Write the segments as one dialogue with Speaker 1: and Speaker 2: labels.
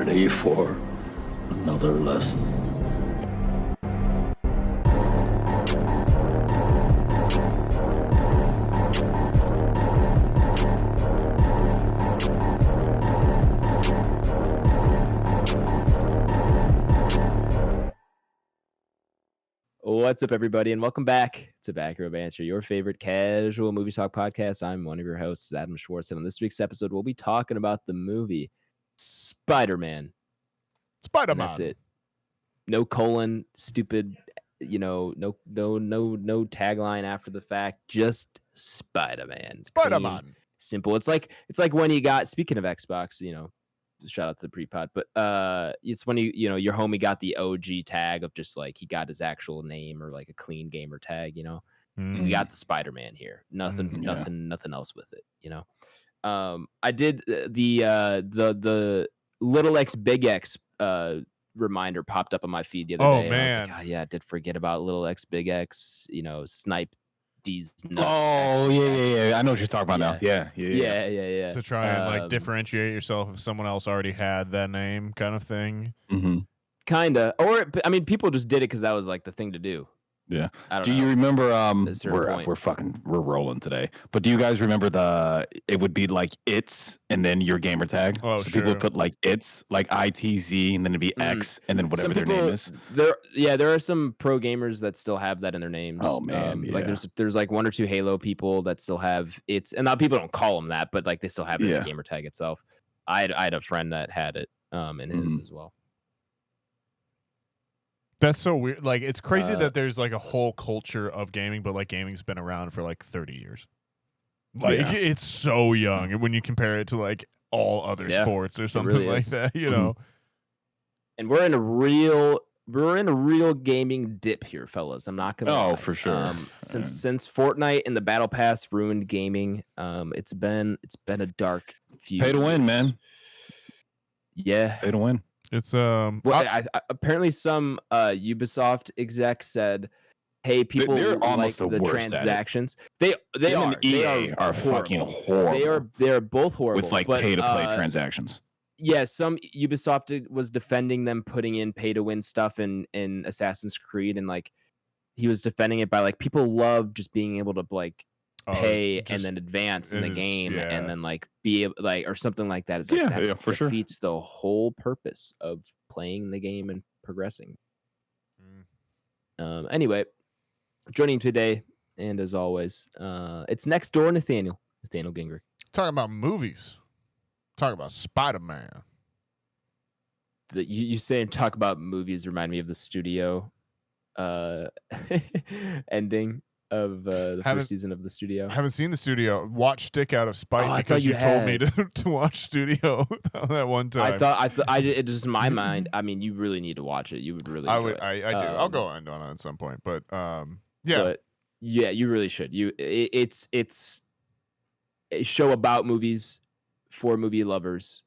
Speaker 1: ready for another lesson?
Speaker 2: What's up, everybody, and welcome back to Back Row Banter, your favorite casual movie talk podcast. I'm one of your hosts, Adam Schwartz, and on this week's episode, we'll be talking about the movie Spider-Man.
Speaker 3: Spider-Man.
Speaker 2: That's it. No colon, stupid, no tagline after the fact. Just Spider-Man.
Speaker 3: Spider-Man.
Speaker 2: Clean, simple. It's like when you got. Speaking of Xbox, shout out to the pre-pod, but it's when your homie got the OG tag of just like he got his actual name or like a clean gamer tag. We got the Spider-Man here. Nothing else with it. I did the Little X Big X reminder popped up on my feed the other day.
Speaker 3: Man,
Speaker 2: and I was like, oh yeah, I did forget about Little X Big X. Snipe these nuts.
Speaker 4: Oh yeah. I know what you're talking about now. Yeah.
Speaker 3: To try and like differentiate yourself if someone else already had that name, kind of thing.
Speaker 4: Mm-hmm.
Speaker 2: Kinda, or I mean, people just did it because that was like the thing to do.
Speaker 4: Yeah.
Speaker 2: Do
Speaker 4: you remember? We're rolling today. But do you guys remember it would be like it's and then your gamer tag?
Speaker 3: Oh,
Speaker 4: so
Speaker 3: sure.
Speaker 4: people would put like it's like ITZ and then it'd be X and then whatever their name is.
Speaker 2: There are some pro gamers that still have that in their names.
Speaker 4: Oh man,
Speaker 2: like there's like one or two Halo people that still have it's, and now people don't call them that, but like they still have it in the gamer tag itself. I had a friend that had it in his as well.
Speaker 3: That's so weird. Like, it's crazy that there's like a whole culture of gaming, but like gaming's been around for like 30 years. Like it's so young, and when you compare it to like all other sports or something really like that,
Speaker 2: And we're in a real gaming dip here, fellas. I'm not gonna lie.
Speaker 4: Oh, for sure.
Speaker 2: Since Fortnite and the Battle Pass ruined gaming, it's been a dark few.
Speaker 4: Pay to win, man.
Speaker 2: Yeah,
Speaker 4: pay to win.
Speaker 3: It's
Speaker 2: apparently some Ubisoft exec said, "Hey, people
Speaker 4: they're almost
Speaker 2: like the transactions. They
Speaker 4: are fucking horrible.
Speaker 2: They are both horrible
Speaker 4: with like pay to play transactions."
Speaker 2: Yeah, some Ubisoft was defending them putting in pay to win stuff in Assassin's Creed, and like he was defending it by like people love just being able to like pay and then advance in the game and then like be able, like, or something like that. It's like that defeats the whole purpose of playing the game and progressing. Anyway, joining today, and as always, it's next door Nathaniel Gingrich.
Speaker 3: Talking about movies. Talking about Spider-Man.
Speaker 2: You saying talk about movies remind me of the studio ending of the first season of the studio.
Speaker 3: I haven't seen the studio. Watch Stick out of spite because you told me to watch Studio that one time.
Speaker 2: I thought it just in my mind. I mean, you really need to watch it. You would really. I
Speaker 3: do. I'll go on it at some point, but
Speaker 2: you really should. It's a show about movies for movie lovers,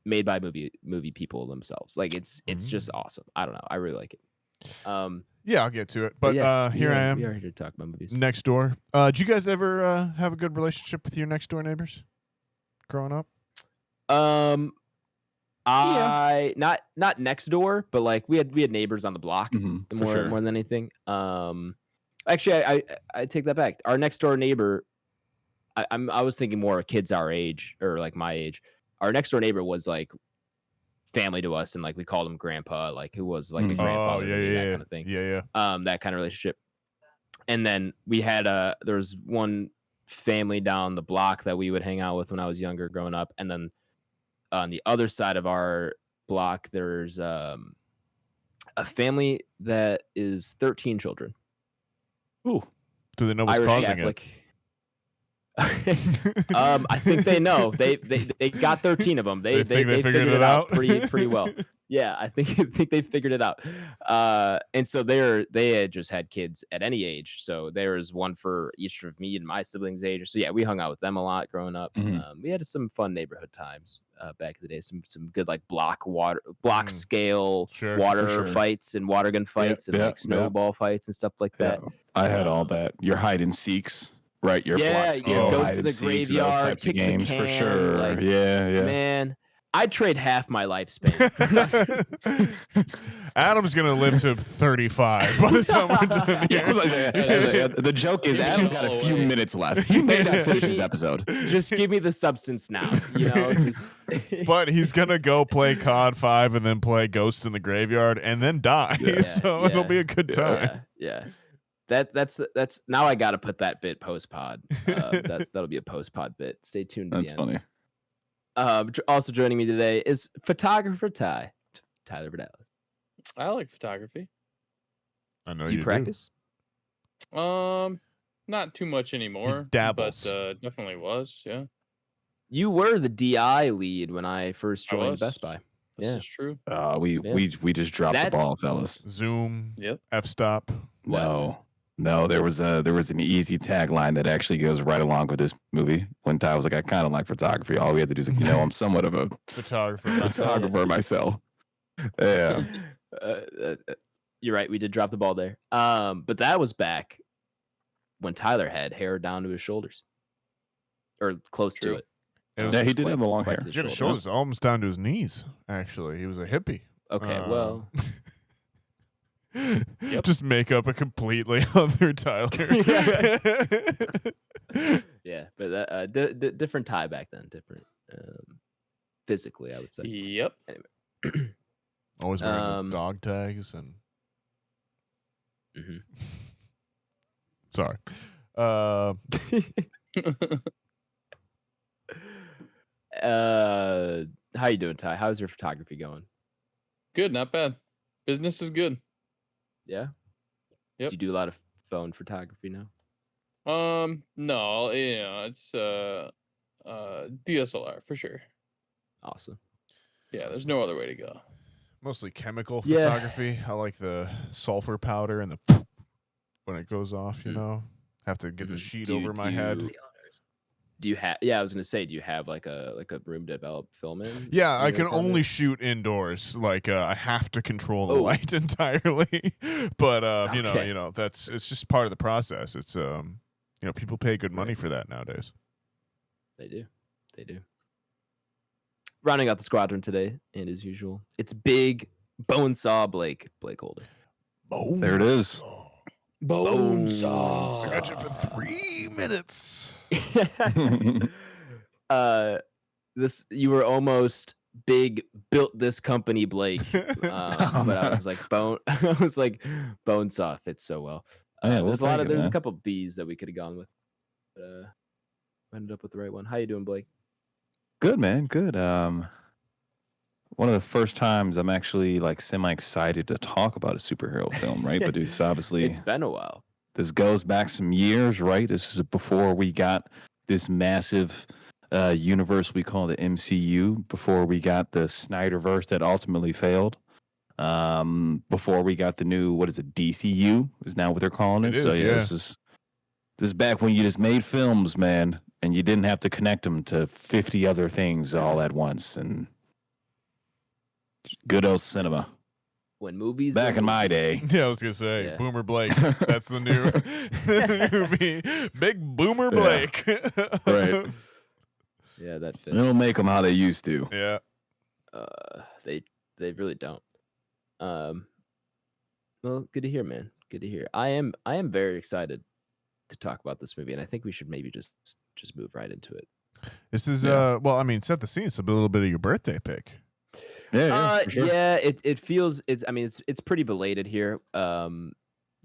Speaker 2: made by movie people themselves. Like it's just awesome. I don't know. I really like it.
Speaker 3: Yeah, I'll get to it. But here I am.
Speaker 2: We are here to talk about movies.
Speaker 3: Next door. Did you guys ever have a good relationship with your next door neighbors growing up?
Speaker 2: Not next door, but like we had neighbors on the block more than anything. Actually, I take that back. Our next door neighbor, I was thinking more of kids our age or like my age. Our next door neighbor was like family to us, and like we called him grandpa, like who was like the grandfather, that kind of thing. That kind of relationship. And then we had there was one family down the block that we would hang out with when I was younger growing up, and then on the other side of our block there's a family that is 13 children.
Speaker 3: Ooh. Do they know what's causing
Speaker 2: Catholic. I think they know. They got 13 of them. They figured it out pretty well. Yeah, I think they figured it out. And so they had just had kids at any age. So there was one for each of me and my siblings' age. So yeah, we hung out with them a lot growing up. We had some fun neighborhood times back in the day. Some good like block scale water fights and water gun fights and like snowball fights and stuff like that.
Speaker 4: I had all that. Your hide and seeks. Right, your block scale,
Speaker 2: goes to the graveyard,
Speaker 4: those types of games for sure.
Speaker 2: Like,
Speaker 4: yeah.
Speaker 2: Man, I'd trade half my lifespan.
Speaker 3: Adam's gonna live to 35 by the time we're done here.
Speaker 4: The joke is Adam's got a few minutes left. He may not finish his episode.
Speaker 2: Just give me the substance now,
Speaker 3: But he's gonna go play COD 5 and then play Ghost in the Graveyard and then die. It'll be a good time.
Speaker 2: Yeah. That's now I gotta put that bit post pod. That'll be a post pod bit. Stay tuned.
Speaker 4: That's funny.
Speaker 2: Also joining me today is photographer Tyler Verdalis.
Speaker 5: I like photography.
Speaker 3: I know
Speaker 2: do you practice?
Speaker 5: Not too much anymore.
Speaker 3: Dabbles.
Speaker 5: But definitely was. Yeah.
Speaker 2: You were the DI lead when I first joined Best Buy.
Speaker 5: This is true.
Speaker 4: We just dropped the ball, fellas.
Speaker 3: Zoom.
Speaker 5: Yep.
Speaker 3: F-stop.
Speaker 4: No, there was an easy tagline that actually goes right along with this movie. When Ty was like, I kind of like photography. All we had to do is like, I'm somewhat of a photographer myself. Yeah.
Speaker 2: You're right. We did drop the ball there. But that was back when Tyler had hair down to his shoulders, or close to it.
Speaker 4: He did have the long hair.
Speaker 3: His shoulders almost down to his knees. Actually, he was a hippie.
Speaker 2: Okay, well.
Speaker 3: Yep. Just make up a completely other Tyler.
Speaker 2: Yeah, but different Ty back then. Different physically, I would say.
Speaker 5: Yep.
Speaker 2: Anyway.
Speaker 3: Always wearing his dog tags and. Sorry.
Speaker 2: How you doing, Ty? How's your photography going?
Speaker 5: Good, not bad. Business is good.
Speaker 2: Yeah.
Speaker 5: Yep.
Speaker 2: Do you do a lot of phone photography now?
Speaker 5: No, it's DSLR for sure.
Speaker 2: Awesome.
Speaker 5: Yeah, there's no other way to go.
Speaker 3: Mostly chemical photography. I like the sulfur powder and the when it goes off, Have to get the sheet over my head.
Speaker 2: Do you have? Yeah, I was gonna say, do you have like a room developed film in?
Speaker 3: Yeah, I can only shoot indoors. Like I have to control the light entirely. But it's just part of the process. It's people pay good money for that nowadays.
Speaker 2: They do. Rounding out the squadron today, and as usual, it's big Bonesaw BlakeHolder.
Speaker 4: There it is.
Speaker 5: Bonesaw.
Speaker 3: I got you for 3 minutes.
Speaker 2: You were almost big built this company Blake, but I was like Bonesaw fits so well. There's a couple of B's that we could have gone with, but ended up with the right one. How you doing, Blake?
Speaker 4: Good, man. Good. One of the first times I'm actually like semi excited to talk about a superhero film, right? But it's obviously
Speaker 2: it's been a while.
Speaker 4: This goes back some years, right? This is before we got this massive universe we call the MCU, before we got the Snyderverse that ultimately failed, before we got the new, DCU is now what they're calling it. This is back when you just made films, man, and you didn't have to connect them to 50 other things all at once, and good old cinema.
Speaker 2: When movies
Speaker 4: back in my day.
Speaker 3: Yeah, I was gonna say Boomer Blake. That's the new movie. Big Boomer Blake.
Speaker 4: Right.
Speaker 2: Yeah, that fits.
Speaker 4: They don't make them how they used to.
Speaker 3: Yeah.
Speaker 2: They really don't. Well, good to hear, man. Good to hear. I am very excited to talk about this movie, and I think we should maybe just move right into it.
Speaker 3: This is set the scene. It's a little bit of your birthday pick.
Speaker 2: Yeah, for sure. It feels it's pretty belated here.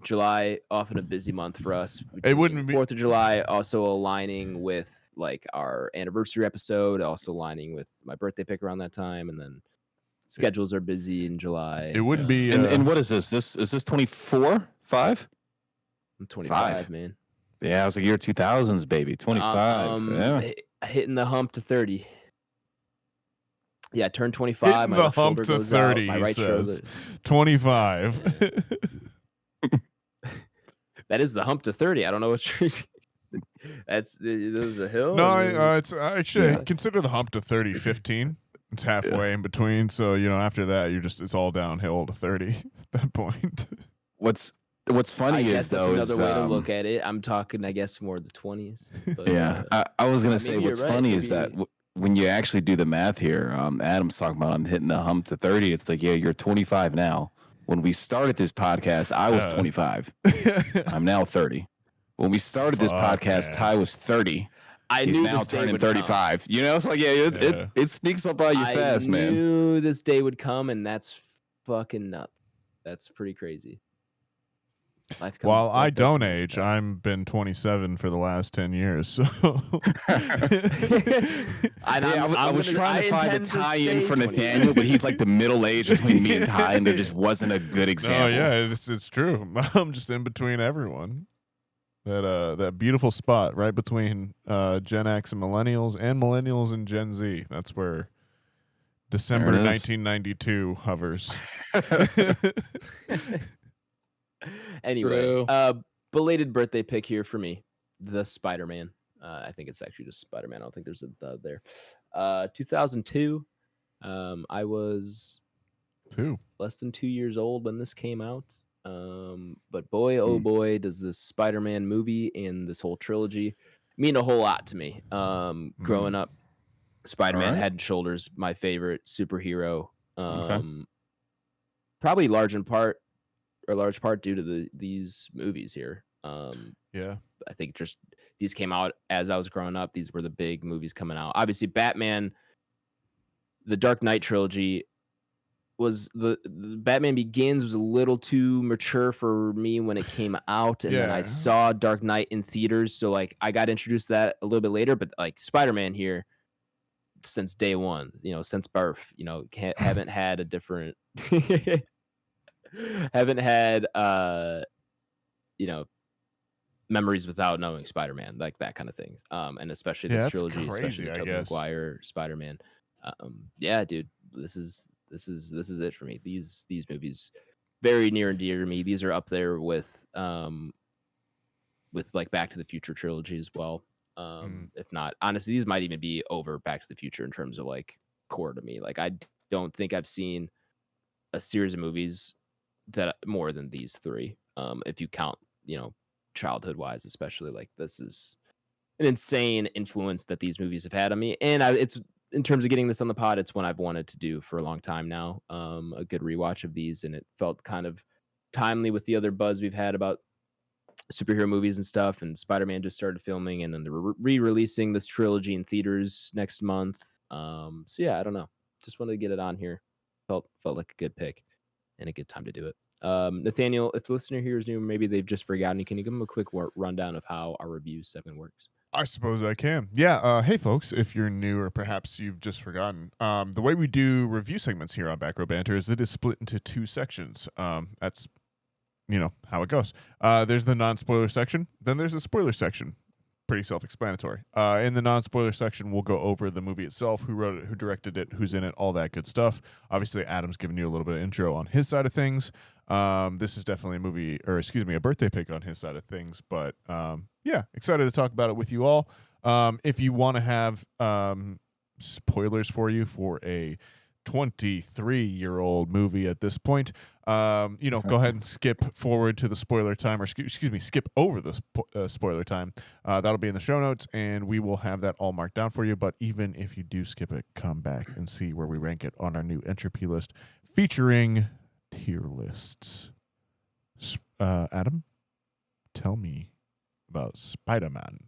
Speaker 2: July, often a busy month for us.
Speaker 3: It wouldn't be
Speaker 2: 4th of July, also aligning with like our anniversary episode, also aligning with my birthday pick around that time, and then schedules are busy in July.
Speaker 3: It wouldn't be.
Speaker 4: And what is this? Is this 24? 5?
Speaker 2: I'm 25, man.
Speaker 4: Yeah, I was like year 2000s, baby. 25.
Speaker 2: Hitting the hump to 30. Yeah, I turned 25.
Speaker 3: My left shoulder goes 30, out. My right shoulder. 25.
Speaker 2: Yeah. That is the hump to 30. I don't know what you're... This is a hill?
Speaker 3: No, it's actually consider the hump to 30 15. It's halfway in between. So, after that, it's all downhill to 30 at that point.
Speaker 4: What's funny is, though,
Speaker 2: that's another way to look at it. I'm talking, I guess, more the 20s. But,
Speaker 4: I was going to say what's funny is that when you actually do the math here, Adam's talking about I'm hitting the hump to 30. It's like, yeah, you're 25 now. When we started this podcast, I was 25. I'm now 30. When we started this podcast,
Speaker 3: man.
Speaker 4: Ty was 30. He's
Speaker 2: knew
Speaker 4: now
Speaker 2: this day
Speaker 4: turning
Speaker 2: would
Speaker 4: 35.
Speaker 2: come.
Speaker 4: You know, it's like, it sneaks up on you fast, man.
Speaker 2: I knew this day would come, and that's fucking nuts. That's pretty crazy.
Speaker 3: While I don't age, I've been 27 for the last 10 years. So
Speaker 4: I was trying to find a tie-in for Nathaniel, but he's like the middle age between me and Ty, and there just wasn't a good example.
Speaker 3: Oh yeah, it's true. I'm just in between everyone. That beautiful spot right between Gen X and millennials and Gen Z. That's where December 1992 hovers.
Speaker 2: Anyway, belated birthday pick here for me. The Spider-Man. I think it's actually just Spider-Man. I don't think there's a the there. 2002. I was less than 2 years old when this came out. But boy, oh boy, does this Spider-Man movie and this whole trilogy mean a whole lot to me. Growing up, Spider-Man head and shoulders my favorite superhero. Probably large part due to these movies here.
Speaker 3: Yeah,
Speaker 2: I think just these came out as I was growing up. These were the big movies coming out. Obviously, Batman, the Dark Knight trilogy was the Batman Begins was a little too mature for me when it came out, and then I saw Dark Knight in theaters, so like I got introduced to that a little bit later. But like Spider-Man here, since day one, since birth, haven't had a different, haven't had memories without knowing Spider-Man, like that kind of thing. And especially this trilogy, especially Tobey Maguire Spider-Man. Yeah, dude, this is it for me. These movies very near and dear to me. These are up there with like Back to the Future trilogy as well. If not, honestly, these might even be over Back to the Future in terms of like core to me. Like I don't think I've seen a series of movies that more than these three. If you count, childhood wise, especially. Like this is an insane influence that these movies have had on me. And it's in terms of getting this on the pod, it's one I've wanted to do for a long time now. A good rewatch of these, and it felt kind of timely with the other buzz we've had about superhero movies and stuff. And Spider-Man just started filming, and then they're re-releasing this trilogy in theaters next month. So yeah, I don't know. Just wanted to get it on here. Felt like a good pick and a good time to do it. Nathaniel, if the listener here is new, maybe they've just forgotten, can you give them a quick rundown of how our review segment works?
Speaker 3: I suppose I can. Yeah. Hey, folks, if you're new or perhaps you've just forgotten, the way we do review segments here on Back Row Banter is it is split into two sections. That's, how it goes. There's the non-spoiler section. Then there's the spoiler section. Pretty self-explanatory. In the non-spoiler section, we'll go over the movie itself, who wrote it, who directed it, who's in it, all that good stuff. Obviously, Adam's giving you a little bit of intro on his side of things. This is definitely a birthday pick on his side of things. But yeah, excited to talk about it with you all. If you want to have spoilers for you for a 23-year-old movie at this point, go ahead and skip forward to the spoiler time, or skip over the spoiler time. That'll be in the show notes, and we will have that all marked down for you. But even if you do skip it, come back and see where we rank it on our new Entropy list featuring tier lists. Adam, tell me about Spider-Man.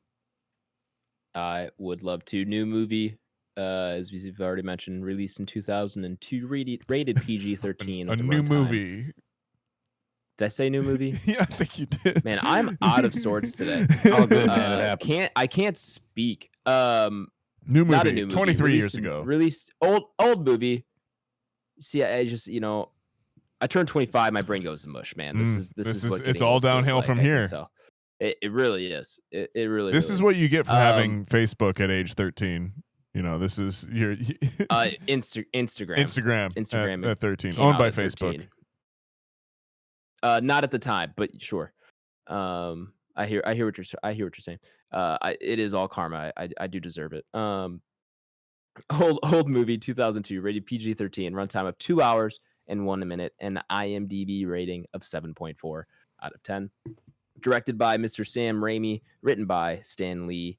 Speaker 2: I would love to. New movie. As we've already mentioned, released in 2002, rated PG-13.
Speaker 3: A new movie.
Speaker 2: Did I say new movie?
Speaker 3: Yeah, I think you did.
Speaker 2: Man, I'm out of sorts today.
Speaker 4: All good, man. It happens.
Speaker 2: I can't speak.
Speaker 3: New movie.
Speaker 2: Not a new movie.
Speaker 3: 23 years ago.
Speaker 2: Released old movie. See, I just I turned 25. My brain goes to mush, man. This is what
Speaker 3: it's all downhill from here.
Speaker 2: It really is. It really.
Speaker 3: This is what you get for having Facebook at age 13. This is your Instagram at 13, owned by Facebook.
Speaker 2: Not at the time, but sure. I hear what you're saying. It is all karma. I do deserve it. Old movie, 2002, rated PG-13, runtime of 2 hours and 1 minute, and IMDb rating of 7.4 out of 10. Directed by Mr. Sam Raimi, written by Stan Lee.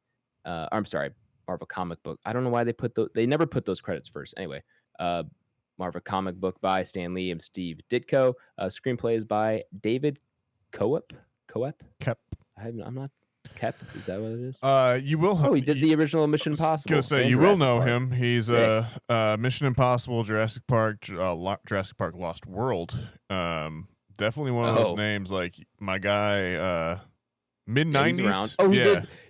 Speaker 2: Marvel comic book. I don't know why they put they never put those credits first. Anyway, Marvel comic book by Stan Lee and Steve Ditko. Screenplay is by David Koep.
Speaker 3: Kep.
Speaker 2: I'm not. Kep, is that what it is?
Speaker 3: You will.
Speaker 2: He did the original Mission Impossible.
Speaker 3: I was gonna say you will know him. He's Mission Impossible, Jurassic Park, Jurassic Park Lost World. Definitely one of those names. Like my guy, mid 90s.
Speaker 2: Oh,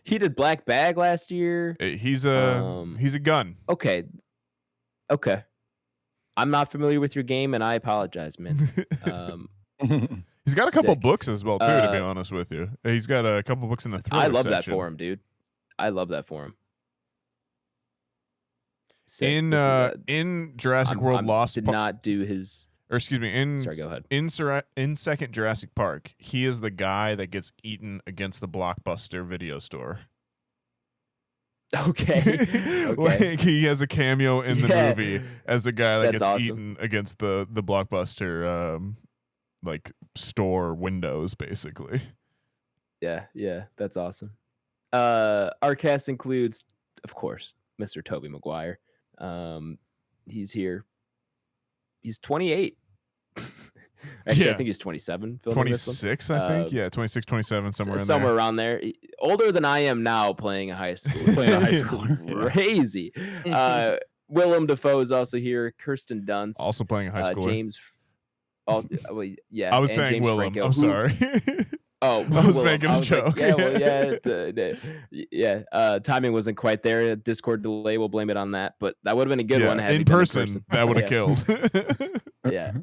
Speaker 2: he did Black Bag last year.
Speaker 3: He's a gun.
Speaker 2: Okay. I'm not familiar with your game, and I apologize, man.
Speaker 3: He's got a couple books as well, too, to be honest with you. He's got a couple books in the thriller
Speaker 2: I love
Speaker 3: section.
Speaker 2: that for him, dude. I love that for him. Sick.
Speaker 3: In Jurassic World Lost
Speaker 2: did not do his...
Speaker 3: Or excuse me,
Speaker 2: sorry, go ahead.
Speaker 3: In second Jurassic Park, he is the guy that gets eaten against the Blockbuster video store.
Speaker 2: Okay.
Speaker 3: Like he has a cameo in the movie as the guy that gets
Speaker 2: eaten
Speaker 3: against the Blockbuster like store windows, basically.
Speaker 2: Yeah, that's awesome. Our cast includes, of course, Mr. Tobey Maguire. He's here. He's 28. Actually, I think he's 27.
Speaker 3: 26, I think. Yeah, 26, 27,
Speaker 2: somewhere around there. Older than I am now, playing a high school. Crazy. Willem Dafoe is also here. Kirsten Dunst,
Speaker 3: also playing a high schooler.
Speaker 2: James. Yeah.
Speaker 3: I was saying
Speaker 2: James
Speaker 3: Willem.
Speaker 2: Franco,
Speaker 3: I'm sorry.
Speaker 2: I
Speaker 3: was making a joke.
Speaker 2: Timing wasn't quite there. A Discord delay. We'll blame it on that. But that would have been a good one.
Speaker 3: In person, that would have killed.
Speaker 2: Yeah.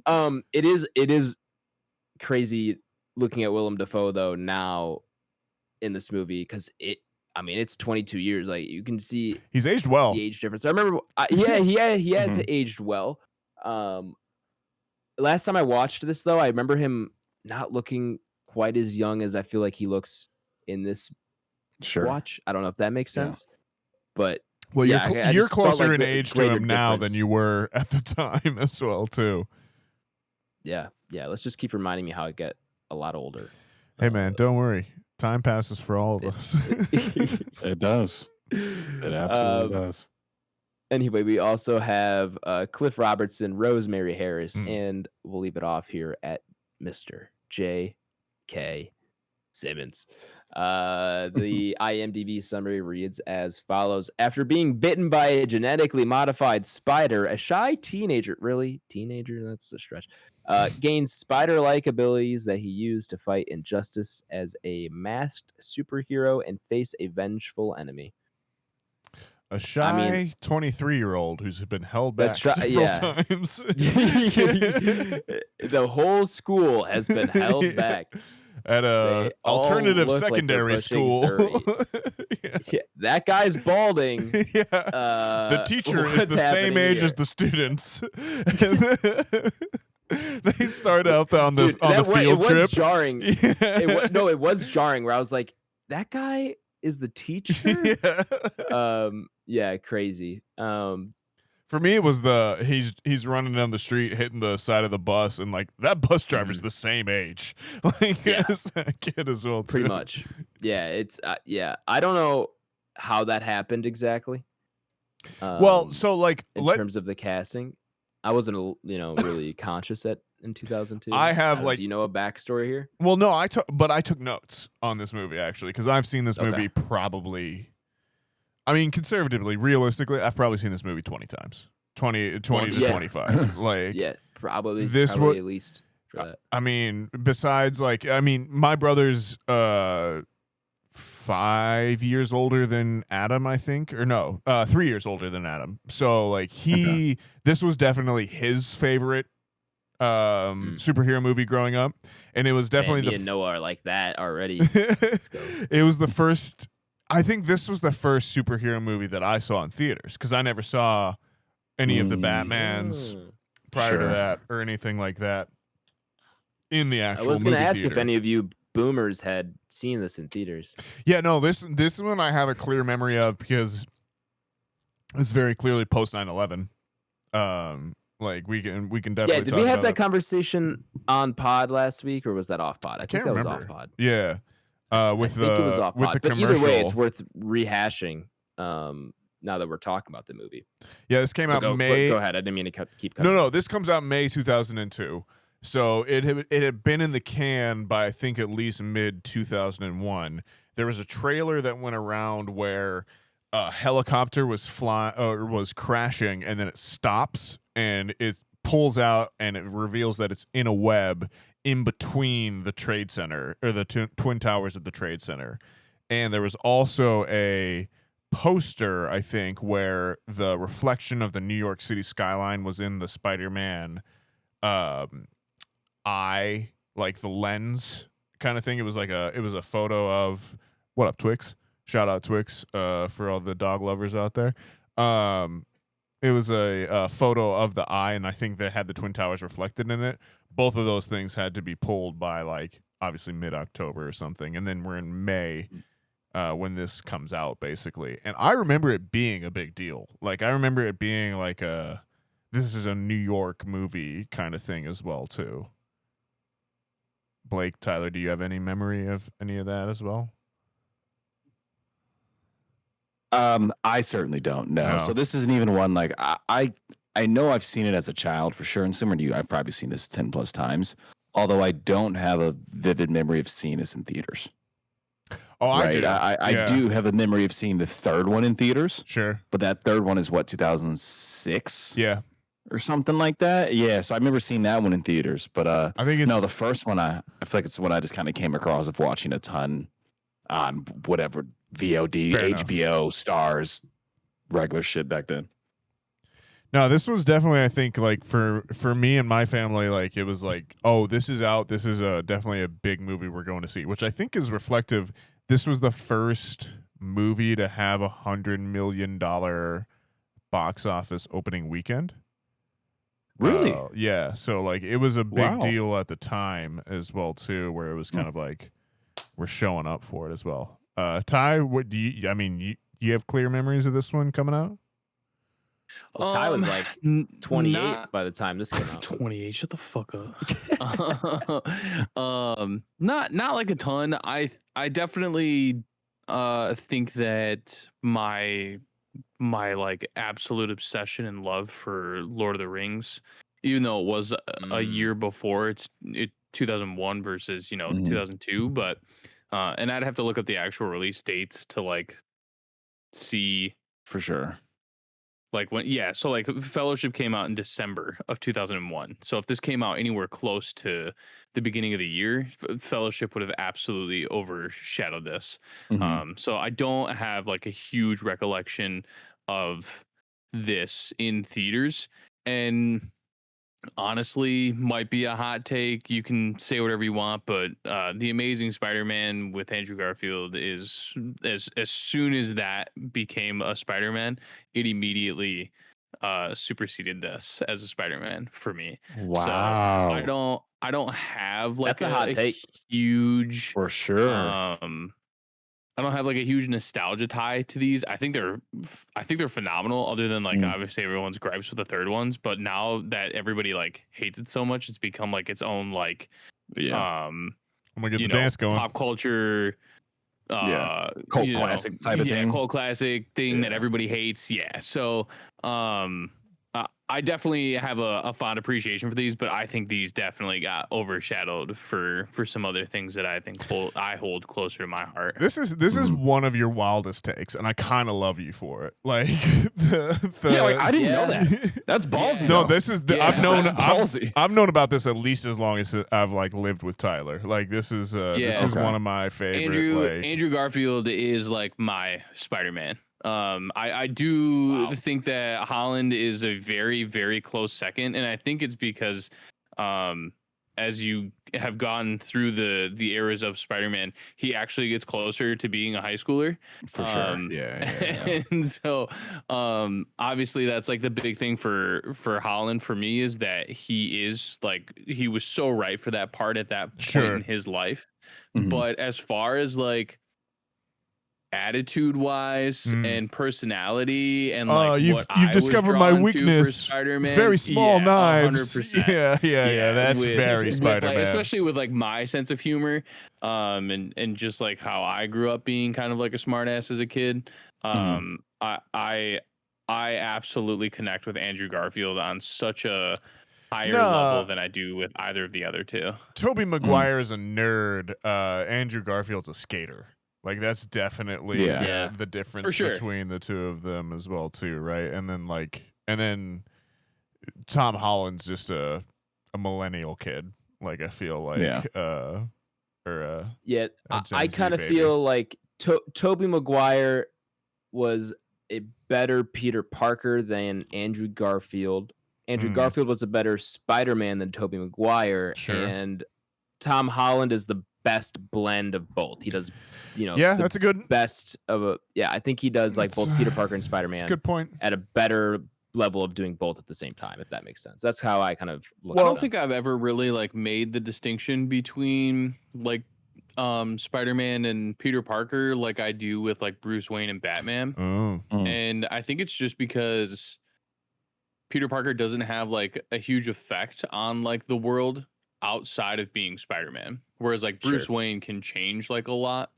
Speaker 2: It is crazy looking at Willem Dafoe though now in this movie because it's 22 years. Like you can see
Speaker 3: he's aged well.
Speaker 2: The age difference. I remember. He has aged well. Last time I watched this though, I remember him not looking quite as young as I feel like he looks in this watch. I don't know if that makes sense, but
Speaker 3: you're closer in age to him now than you were at the time as well too.
Speaker 2: Yeah. Let's just keep reminding me how I get a lot older.
Speaker 3: Hey man, don't worry. Time passes for all of us.
Speaker 4: It does. It absolutely does.
Speaker 2: Anyway, we also have Cliff Robertson, Rosemary Harris, and we'll leave it off here at Mr. J.K. Simmons. The IMDb summary reads as follows. After being bitten by a genetically modified spider, a shy teenager, that's a stretch, gains spider-like abilities that he used to fight injustice as a masked superhero and face a vengeful enemy.
Speaker 3: A shy 23-year-old who's been held back several times.
Speaker 2: The whole school has been held back.
Speaker 3: At a alternative secondary school.
Speaker 2: That guy's balding.
Speaker 3: The teacher is the same age as the students. They start out on the field trip.
Speaker 2: It was jarring. It was jarring where I was like, that guy is the teacher? Crazy.
Speaker 3: For me, it was he's running down the street, hitting the side of the bus, and like that bus driver's the same age, as that kid as well.
Speaker 2: Pretty much. Yeah, it's I don't know how that happened exactly.
Speaker 3: Well, so like
Speaker 2: in terms of the casting, I wasn't really conscious in 2002.
Speaker 3: I have
Speaker 2: do you know a backstory here?
Speaker 3: Well, no, I took notes on this movie actually because I've seen this movie probably. I mean, conservatively, realistically, I've probably seen this movie 20 times. 20 to 25.
Speaker 2: Probably at least for that.
Speaker 3: I mean, besides my brother's 5 years older than Adam, I think, or no, 3 years older than Adam. So this was definitely his favorite superhero movie growing up, and it was definitely
Speaker 2: me and Noah are like that already.
Speaker 3: Let's go. It was the first. I think this was the first superhero movie that I saw in theaters because I never saw any of the Batmans prior to that or anything like that in the actual movie. I was going to ask
Speaker 2: if any of you boomers had seen this in theaters.
Speaker 3: Yeah, no, this one I have a clear memory of because it's very clearly post 9/11. We can definitely.
Speaker 2: Yeah, did we have that conversation on pod last week or was that off pod? I think that was off pod.
Speaker 3: Yeah. With the
Speaker 2: it was off pod. But
Speaker 3: commercial.
Speaker 2: Either way, it's worth rehashing. now that we're talking about the movie.
Speaker 3: Yeah, this came out May.
Speaker 2: Go ahead. I didn't mean to keep cutting.
Speaker 3: No, this comes out May 2002. So it had been in the can by I think at least mid 2001. There was a trailer that went around where a helicopter was crashing, and then it stops and it pulls out and it reveals that it's in a web in between the Trade Center or the twin towers of the Trade Center. And there was also a poster, I think, where the reflection of the New York City skyline was in the Spider-Man eye, like the lens kind of thing. It was a photo of what up, Twix? Shout out Twix for all the dog lovers out there. It was a photo of the eye, and I think they had the Twin Towers reflected in it. Both of those things had to be pulled by like obviously mid-October or something, and then we're in May when this comes out, basically. And I remember it being a big deal. Like I remember it being like this is a New York movie kind of thing as well too. Blake, Tyler, do you have any memory of any of that as well?
Speaker 4: I certainly don't know. No. So this isn't even one like I know I've seen it as a child for sure, and similar to you, I've probably seen this 10 plus times. Although I don't have a vivid memory of seeing this in theaters.
Speaker 3: Oh,
Speaker 4: right? I do have a memory of seeing the third one in theaters.
Speaker 3: Sure,
Speaker 4: but that third one is what 2006.
Speaker 3: Yeah.
Speaker 4: Or something like that. Yeah, so I remember seeing that one in theaters, but
Speaker 3: I think it's
Speaker 4: the first one I feel like it's one I just kind of came across of watching a ton on whatever VOD,
Speaker 3: Fair
Speaker 4: HBO,
Speaker 3: enough.
Speaker 4: Stars, regular shit back then.
Speaker 3: No, this was definitely, I think, like for me and my family, like it was like, oh, this is out. This is definitely a big movie we're going to see, which I think is reflective. This was the first movie to have $100 million box office opening weekend.
Speaker 4: Really?
Speaker 3: Yeah. So like it was a big deal at the time as well too, where it was kind of like we're showing up for it as well. Ty, what do you? I mean, you have clear memories of this one coming out?
Speaker 2: Well, Ty was like 28 by the time this came out.
Speaker 5: 28. Shut the fuck up. Not like a ton. I definitely think that my like absolute obsession and love for Lord of the Rings, even though it was a year before, it's 2001 versus 2002, but and I'd have to look up the actual release dates to like see
Speaker 4: for sure.
Speaker 5: Like when so like Fellowship came out in December of 2001. So if this came out anywhere close to the beginning of the year, Fellowship would have absolutely overshadowed this. So I don't have like a huge recollection of this in theaters, and honestly might be a hot take. You can say whatever you want, but The Amazing Spider-Man with Andrew Garfield is as soon as that became a Spider-Man, it immediately superseded this as a Spider-Man for me.
Speaker 4: Wow.
Speaker 5: So I don't have like
Speaker 2: that's a hot take.
Speaker 5: Huge
Speaker 4: for sure.
Speaker 5: I don't have like a huge nostalgia tie to these. I think they're phenomenal, other than like obviously everyone's gripes with the third ones, but now that everybody like hates it so much, it's become like its own like
Speaker 3: I'm gonna get the dance going.
Speaker 5: Pop culture
Speaker 4: cult classic type of thing.
Speaker 5: Cult classic thing that everybody hates. Yeah. So I definitely have a fond appreciation for these, but I think these definitely got overshadowed for some other things that I think I hold closer to my heart.
Speaker 3: This is one of your wildest takes, and I kind of love you for it. Like
Speaker 4: I didn't know that. That's ballsy.
Speaker 3: No, this is I've known about this at least as long as I've like lived with Tyler. Like this is one of my favorite.
Speaker 5: Andrew Garfield is like my Spider-Man. I do think that Holland is a very, very close second, and I think it's because as you have gone through the eras of Spider-Man, he actually gets closer to being a high schooler.
Speaker 4: For sure. Yeah.
Speaker 5: And so obviously that's like the big thing for Holland for me, is that he was so right for that part at that point in his life. But as far as like attitude wise and personality and like
Speaker 3: you've discovered my weakness,
Speaker 5: Spider-Man,
Speaker 3: very small knives.
Speaker 5: 100%.
Speaker 3: Yeah, that's very Spider-Man,
Speaker 5: especially with like my sense of humor and just like how I grew up being kind of like a smart ass as a kid. I absolutely connect with Andrew Garfield on such a higher level than I do with either of the other two.
Speaker 3: Tobey Maguire is a nerd. Andrew Garfield's a skater. Like that's definitely the difference between the two of them as well too, right? And then Tom Holland's just a millennial kid. Like I feel like
Speaker 2: I kind of feel like Tobey Maguire was a better Peter Parker than Andrew Garfield. Andrew Garfield was a better Spider-Man than Tobey Maguire, and Tom Holland is the best blend of both. He does,
Speaker 3: that's a good
Speaker 2: best of a. Yeah, I think he does like both Peter Parker and Spider-Man.
Speaker 3: Good point.
Speaker 2: At a better level of doing both at the same time, if that makes sense. That's how I kind of look.
Speaker 5: I don't think I've ever really like made the distinction between like Spider-Man and Peter Parker like I do with like Bruce Wayne and Batman. And I think it's just because Peter Parker doesn't have like a huge effect on like the world outside of being Spider-Man, whereas like Bruce Wayne can change like a lot.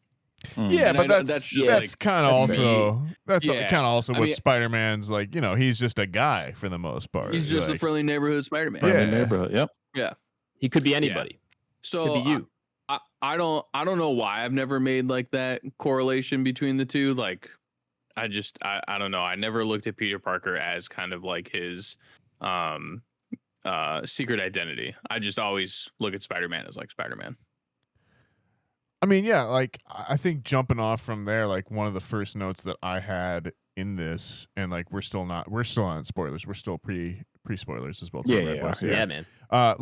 Speaker 3: Yeah, and but that's kind of also what Spider-Man's like. He's just a guy for the most part.
Speaker 5: He's just a friendly neighborhood Spider-Man.
Speaker 4: Neighborhood. Yep.
Speaker 5: Yeah.
Speaker 2: He could be anybody.
Speaker 5: So
Speaker 2: could be you.
Speaker 5: I don't know why I've never made like that correlation between the two. Like, I don't know. I never looked at Peter Parker as kind of like his secret identity. I just always look at Spider-Man as like Spider-Man.
Speaker 3: I mean, yeah, like I think jumping off from there, like one of the first notes that I had in this, and like we're still not in spoilers. We're still pre spoilers as well.
Speaker 2: Yeah, man.
Speaker 3: I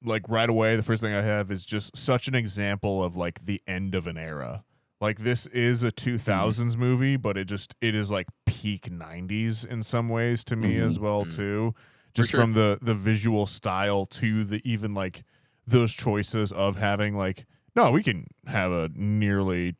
Speaker 3: like right away, the first thing I have is just such an example of like the end of an era. Like this is a 2000s movie, but it is like peak 90s in some ways to me as well too. Just from the visual style to the even like those choices of having like, no, we can have a nearly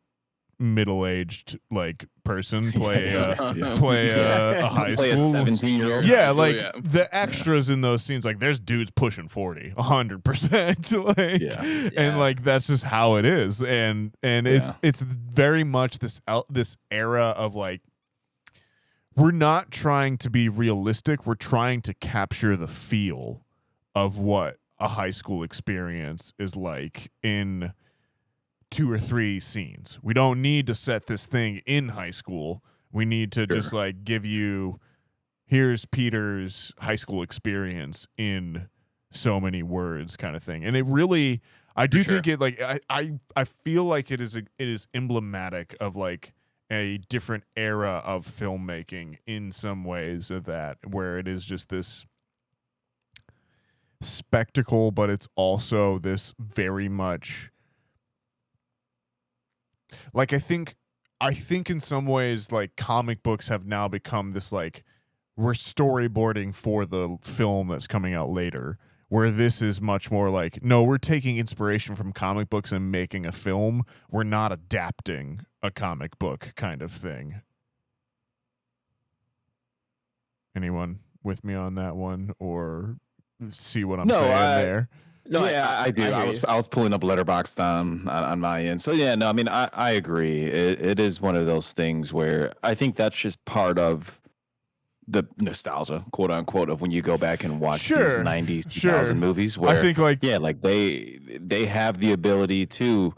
Speaker 3: middle-aged like person play a high
Speaker 4: play
Speaker 3: school
Speaker 4: a 17-year-old.
Speaker 3: Yeah, like the extras in those scenes, like there's dudes pushing 40, 100%. Like, and like that's just how it is, and it's very much this era of like, we're not trying to be realistic. We're trying to capture the feel of what a high school experience is like in 2 or 3 scenes. We don't need to set this thing in high school. We need to just like give you, here's Peter's high school experience in so many words kind of thing. And it really, I do think it like, I feel like it is emblematic of like a different era of filmmaking in some ways of that, where it is just this spectacle, but it's also this very much like, I think in some ways like comic books have now become this like, we're storyboarding for the film that's coming out later, where this is much more like, no, we're taking inspiration from comic books and making a film. We're not adapting a comic book kind of thing. Anyone with me on that one, or see what I'm saying there?
Speaker 4: No, yeah, I do. I was pulling up Letterboxd on my end. So yeah, no, I mean, I agree. It is one of those things where I think that's just part of the nostalgia, quote unquote, of when you go back and watch these 90s, 2000 movies. Where
Speaker 3: I think like
Speaker 4: they have the ability to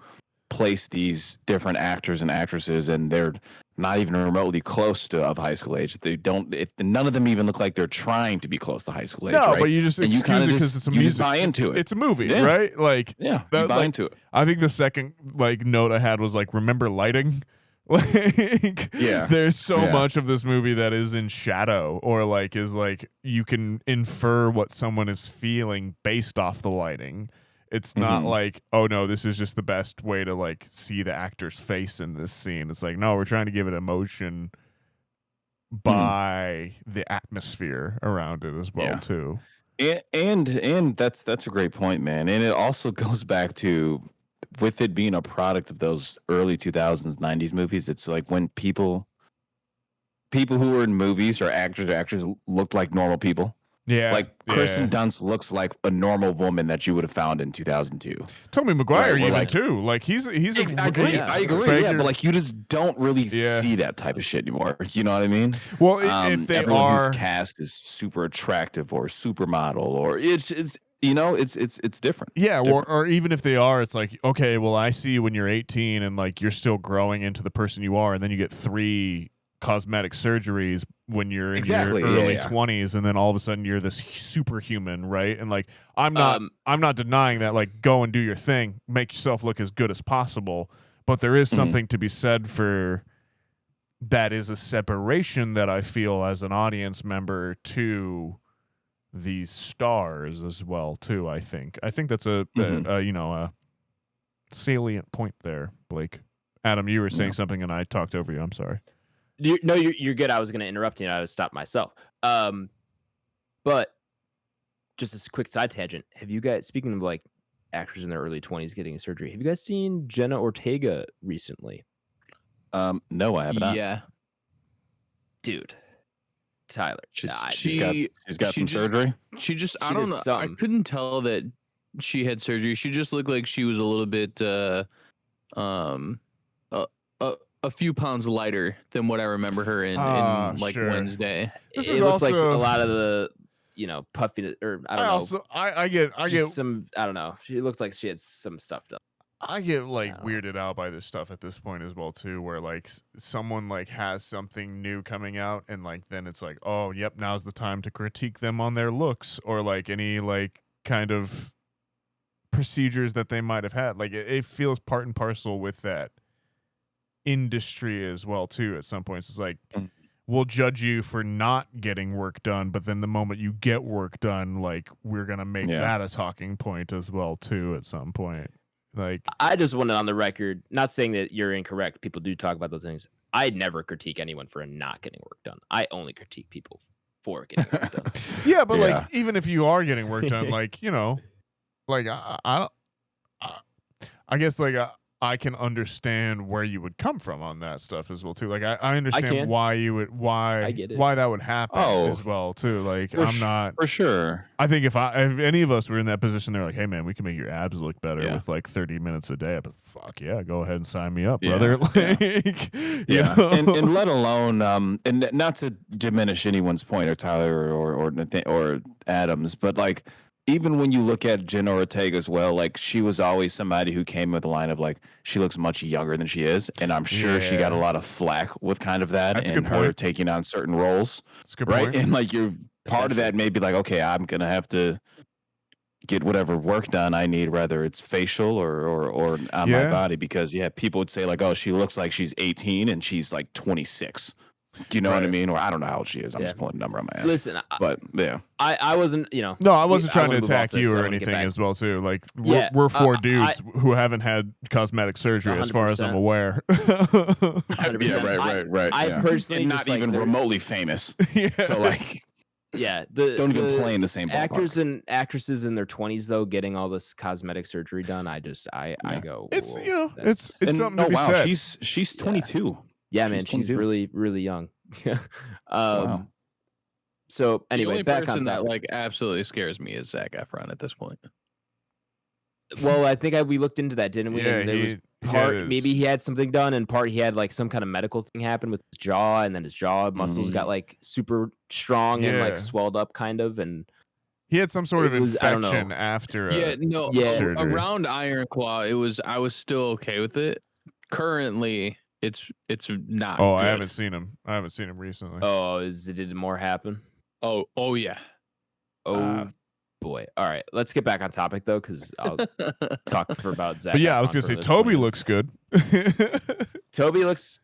Speaker 4: place these different actors and actresses, and they're not even remotely close to of high school age. They don't. None of them even look like they're trying to be close to high school age. No, right?
Speaker 3: But you just excuse it because it's a music.
Speaker 4: You just buy into it.
Speaker 3: It's a movie, right? Like,
Speaker 4: you buy into it.
Speaker 3: I think the second like note I had was like, remember lighting. Like, there's so much of this movie that is in shadow, or like is like you can infer what someone is feeling based off the lighting. It's not like, oh no, this is just the best way to like see the actor's face in this scene. It's like, no, we're trying to give it emotion by the atmosphere around it as well too.
Speaker 4: And that's a great point, man. And it also goes back to, with it being a product of those early 2000s, 90s movies, it's like when people who were in movies or actors looked like normal people.
Speaker 3: Yeah.
Speaker 4: Like Kirsten Dunst looks like a normal woman that you would have found in 2002.
Speaker 3: Tobey Maguire even
Speaker 4: like,
Speaker 3: too. Like he's
Speaker 4: I agree. Yeah, but like you just don't really see that type of shit anymore. You know what I mean?
Speaker 3: Well, if they
Speaker 4: everyone who's cast is super attractive or supermodel, or it's different.
Speaker 3: Yeah, or even if they are, it's like, okay, well, I see you when you're 18 and like you're still growing into the person you are, and then you get 3 cosmetic surgeries when you're in your early 20s, and then all of a sudden you're this superhuman, right? And like I'm not denying that, like, go and do your thing, make yourself look as good as possible, but there is something to be said for that is a separation that I feel as an audience member to these stars as well too. I think that's a salient point there, Blake. Adam, you were saying something and I talked over you. I'm sorry.
Speaker 2: You're good. I was going to interrupt you and I would stop myself. But just a quick side tangent. Have you guys, speaking of like actors in their early 20s getting a surgery, have you guys seen Jenna Ortega recently?
Speaker 4: No, I have not.
Speaker 5: Yeah.
Speaker 2: Dude. Tyler.
Speaker 4: She's got some surgery.
Speaker 5: She just, I don't know. I couldn't tell that she had surgery. She just looked like she was a little bit, a few pounds lighter than what I remember her in Wednesday.
Speaker 3: This
Speaker 2: it looks like a lot of the, puffy, or I don't know.
Speaker 3: I get
Speaker 2: some, I don't know. She looks like she had some stuff done.
Speaker 3: I get like weirded out by this stuff at this point as well too, where like someone like has something new coming out and like then it's like, oh, yep, now's the time to critique them on their looks or like any like kind of procedures that they might have had. Like it feels part and parcel with that industry as well too. At some points, it's like we'll judge you for not getting work done, but then the moment you get work done, like we're gonna make that a talking point as well too. At some point. Like, I
Speaker 2: just wanted on the record, not saying that you're incorrect. People do talk about those things. I never critique anyone for not getting work done. I only critique people for getting work done.
Speaker 3: Yeah, but like, even if you are getting work done, like, like I guess like I can understand where you would come from on that stuff as well too. Like I understand why you would why that would happen as well too. Like I'm not
Speaker 4: for sure.
Speaker 3: I think if any of us were in that position, they're like, hey man, we can make your abs look better with like 30 minutes a day. But fuck yeah, go ahead and sign me up, brother. Like,
Speaker 4: and let alone and not to diminish anyone's point or Tyler or Adams, but like. Even when you look at Jenna Ortega as well, like she was always somebody who came with a line of like she looks much younger than she is, and I'm sure she got a lot of flack with kind of that and her taking on certain roles.
Speaker 3: That's a good
Speaker 4: right?
Speaker 3: point.
Speaker 4: And like you're part of that may be like, okay, I'm gonna have to get whatever work done I need, whether it's facial or on my body, because people would say like, oh, she looks like she's 18 and she's like 26. Do you know what I mean? Or I don't know how old she is. I'm just pulling a number on my ass.
Speaker 2: Listen,
Speaker 4: but yeah,
Speaker 2: I wasn't,
Speaker 3: No, I wasn't trying to attack you or anything as well too. Like we're 4 dudes who haven't had cosmetic surgery 100%. As far as I'm aware.
Speaker 2: 100%.
Speaker 4: Right.
Speaker 2: I personally
Speaker 4: and not even remotely famous. So like, don't even play in the same ballpark.
Speaker 2: Actors and actresses in their 20s though getting all this cosmetic surgery done. I go.
Speaker 3: It's it's something to be said.
Speaker 4: She's 22.
Speaker 2: Yeah, man, she's really, really young.
Speaker 3: Wow.
Speaker 2: So anyway,
Speaker 5: the only
Speaker 2: back
Speaker 5: person
Speaker 2: on
Speaker 5: that like absolutely scares me is Zac Efron at this point.
Speaker 2: Well, I think we looked into that, didn't we?
Speaker 3: Yeah,
Speaker 2: and there was maybe he had something done, and part he had like some kind of medical thing happen with his jaw, and then his jaw muscles got like super strong and like swelled up, kind of, and
Speaker 3: he had some sort of infection after.
Speaker 5: Around Iron Claw, I was still okay with it. Currently, it's not.
Speaker 3: Oh,
Speaker 5: good.
Speaker 3: I haven't seen him. Recently.
Speaker 2: Oh, did more happen?
Speaker 5: Oh yeah.
Speaker 2: Oh boy. All right, let's get back on topic though, because I'll talk for about Zac.
Speaker 3: But yeah, I was gonna say Toby looks good.
Speaker 2: Toby looks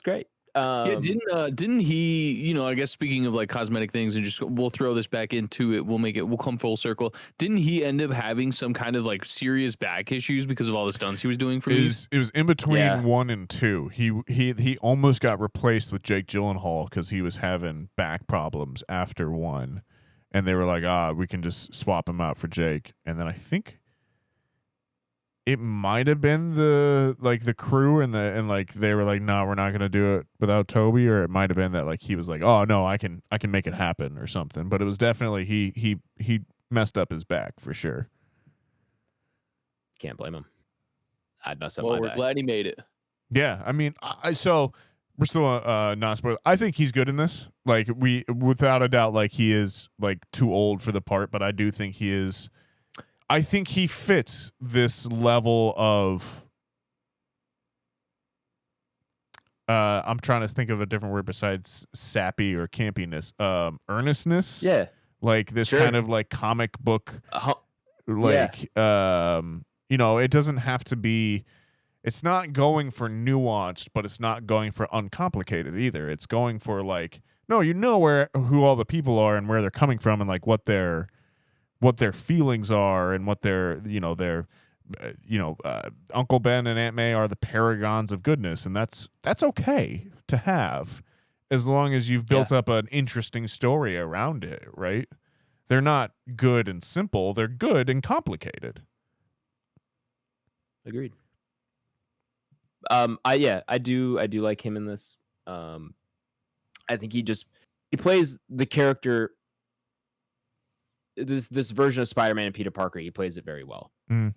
Speaker 2: great.
Speaker 5: Didn't he? I guess speaking of like cosmetic things, and we'll throw this back into it. We'll come full circle. Didn't he end up having some kind of like serious back issues because of all the stunts he was doing for these?
Speaker 3: It was in between 1 and 2. He almost got replaced with Jake Gyllenhaal because he was having back problems after 1, and they were like, we can just swap him out for Jake. And then I think it might have been the crew and like they were like, no, we're not gonna do it without Toby, or it might have been that like he was like, oh no, I can make it happen or something. But it was definitely he messed up his back for sure.
Speaker 2: Can't blame him. I'd mess up
Speaker 5: well,
Speaker 2: my
Speaker 5: we're
Speaker 2: back.
Speaker 5: glad he made it.
Speaker 3: Yeah, I mean, so we're still not spoilers. I think he's good in this. Like without a doubt, like he is like too old for the part, but I do think he is. I think he fits this level of. I'm trying to think of a different word besides sappy or campiness. Earnestness.
Speaker 2: Yeah.
Speaker 3: Like this kind of like comic book. Like you know, it doesn't have to be. It's not going for nuanced, but it's not going for uncomplicated either. It's going for like, no, you know who all the people are and where they're coming from and like what their feelings are and what their Uncle Ben and Aunt May are the paragons of goodness, and that's okay to have as long as you've built up an interesting story around it, right? They're not good and simple, they're good and complicated.
Speaker 2: Agreed. I do like him in this. I think he plays the character, this version of Spider-Man and Peter Parker. He plays it very well. And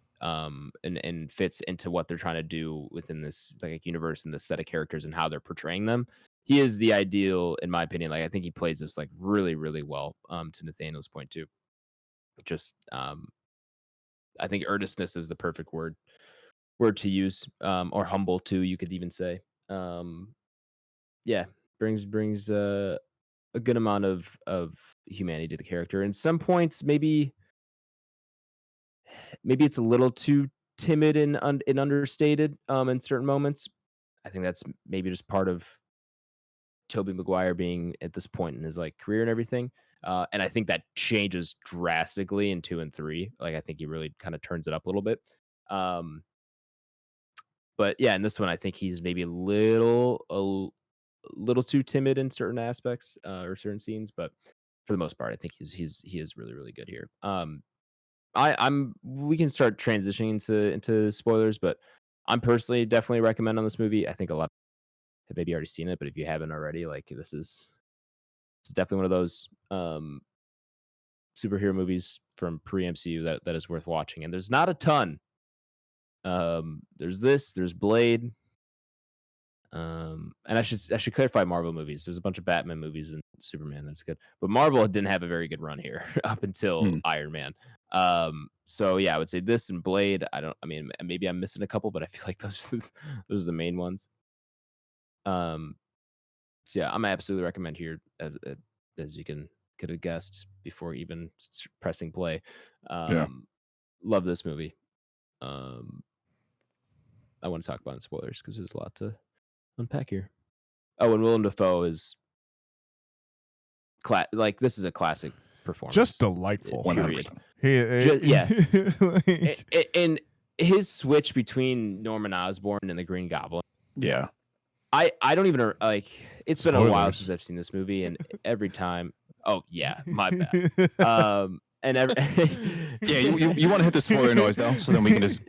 Speaker 2: fits into what they're trying to do within this like universe and this set of characters and how they're portraying them. He is the ideal, in my opinion. Like I think he plays this like really, really well. To Nathaniel's point too. Just I think earnestness is the perfect word to use, or humble too, you could even say. Brings a good amount of humanity to the character. And some points maybe it's a little too timid and understated in certain moments. I think that's maybe just part of Tobey Maguire being at this point in his like career and everything. And I think that changes drastically in 2 and 3. Like I think he really kind of turns it up a little bit. But yeah, in this one, I think he's maybe a little too timid in certain aspects or certain scenes. But for the most part, I think he is really, really good here. We can start transitioning into spoilers, but I'm personally definitely recommend on this movie. I think a lot have maybe already seen it, but if you haven't already, like this is definitely one of those superhero movies from pre-MCU that is worth watching. And there's not a ton. There's Blade. And I should clarify Marvel movies. There's a bunch of Batman movies and Superman. That's good. But Marvel didn't have a very good run here up until Iron Man. So yeah, I would say this and Blade. I mean, maybe I'm missing a couple, but I feel like those are the main ones. So yeah, I'm absolutely recommend here as you could have guessed before even pressing play. Love this movie. I want to talk about in spoilers because there's a lot to unpack here. Oh, and Willem Dafoe is this is a classic performance.
Speaker 3: Just delightful.
Speaker 2: Period. And his switch between Norman Osborn and the Green Goblin.
Speaker 4: Yeah.
Speaker 2: I don't even like. It's been
Speaker 3: Spoilers.
Speaker 2: a while since I've seen this movie, and every time. Oh yeah, my bad. And
Speaker 4: you want to hit the spoiler noise though, so then we can just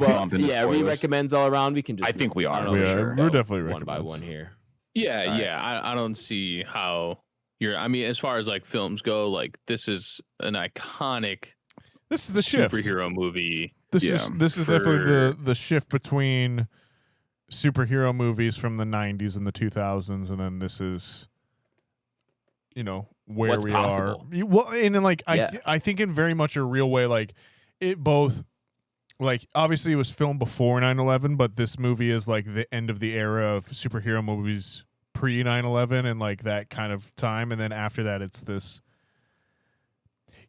Speaker 4: bump into spoilers.
Speaker 2: We recommends all around. We can just.
Speaker 4: I think we are.
Speaker 3: We're definitely
Speaker 2: one by one here.
Speaker 5: Yeah. I don't see how I mean, as far as like films go, like this is an iconic.
Speaker 3: This is the shift.
Speaker 5: Superhero movie.
Speaker 3: This is definitely the shift between superhero movies from the 90s and the 2000s, and then this is, where
Speaker 2: what's
Speaker 3: we
Speaker 2: possible.
Speaker 3: are. Well, and then like I think in very much a real way, like it both, like obviously it was filmed before 9/11, but this movie is like the end of the era of superhero movies pre 9/11 and like that kind of time, and then after that it's this.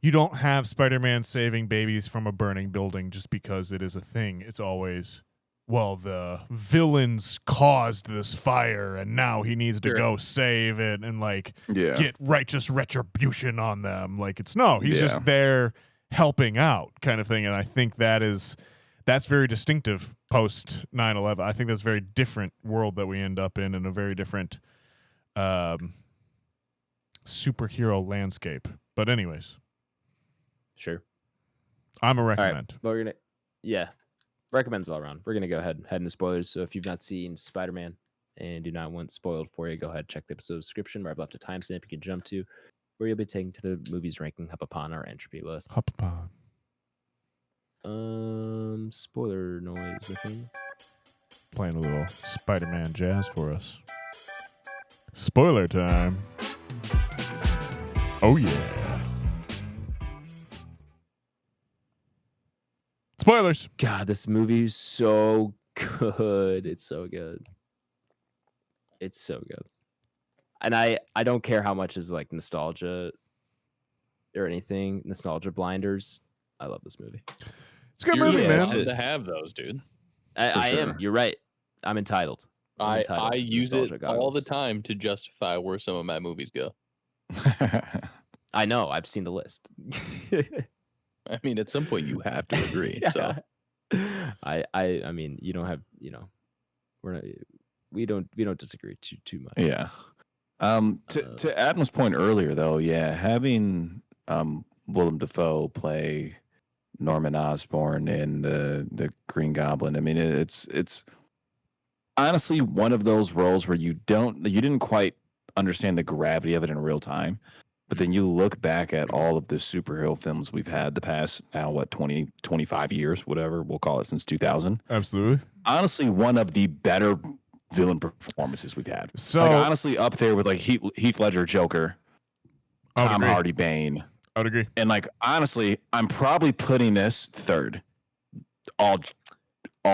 Speaker 3: You don't have Spider-Man saving babies from a burning building just because it is a thing. It's always, well, the villains caused this fire and now he needs to go save it and like get righteous retribution on them. Like he's just there helping out kind of thing. And I think that's very distinctive post 9/11. I think that's a very different world that we end up in a very different superhero landscape. But anyways.
Speaker 2: Sure.
Speaker 3: I'm a recommend.
Speaker 2: Right, we're gonna, recommends all around. We're gonna go head into spoilers. So if you've not seen Spider-Man and do not want spoiled for you, go ahead check the episode description where I've left a timestamp you can jump to, where you'll be taken to the movies ranking up upon our entropy list.
Speaker 3: Hop upon.
Speaker 2: Spoiler noise, Nathaniel.
Speaker 3: Playing a little Spider-Man jazz for us. Spoiler time. Oh yeah. Spoilers.
Speaker 2: God, this movie's so good. It's so good. It's so good. And I don't care how much is like nostalgia or anything, nostalgia blinders. I love this movie.
Speaker 3: It's a good movie, man.
Speaker 5: To have those, dude.
Speaker 2: I am. You're right. I'm entitled.
Speaker 5: I use it all the time to justify where some of my movies go.
Speaker 2: I know. I've seen the list.
Speaker 5: I mean, at some point you have to agree. So
Speaker 2: I mean, you don't have, we don't disagree too much.
Speaker 4: Yeah. To Adam's point earlier, though, yeah, having Willem Dafoe play Norman Osborn in the Green Goblin. I mean, it's honestly one of those roles where you didn't quite understand the gravity of it in real time, but then you look back at all of the superhero films we've had the past now 20, 25 years, whatever we'll call it, since 2000.
Speaker 3: Absolutely.
Speaker 4: Honestly, one of the better villain performances we've had.
Speaker 3: So
Speaker 4: like, honestly, up there with like Heath Ledger Joker, Tom Hardy Bane.
Speaker 3: I would agree.
Speaker 4: And like honestly, I'm probably putting this third. All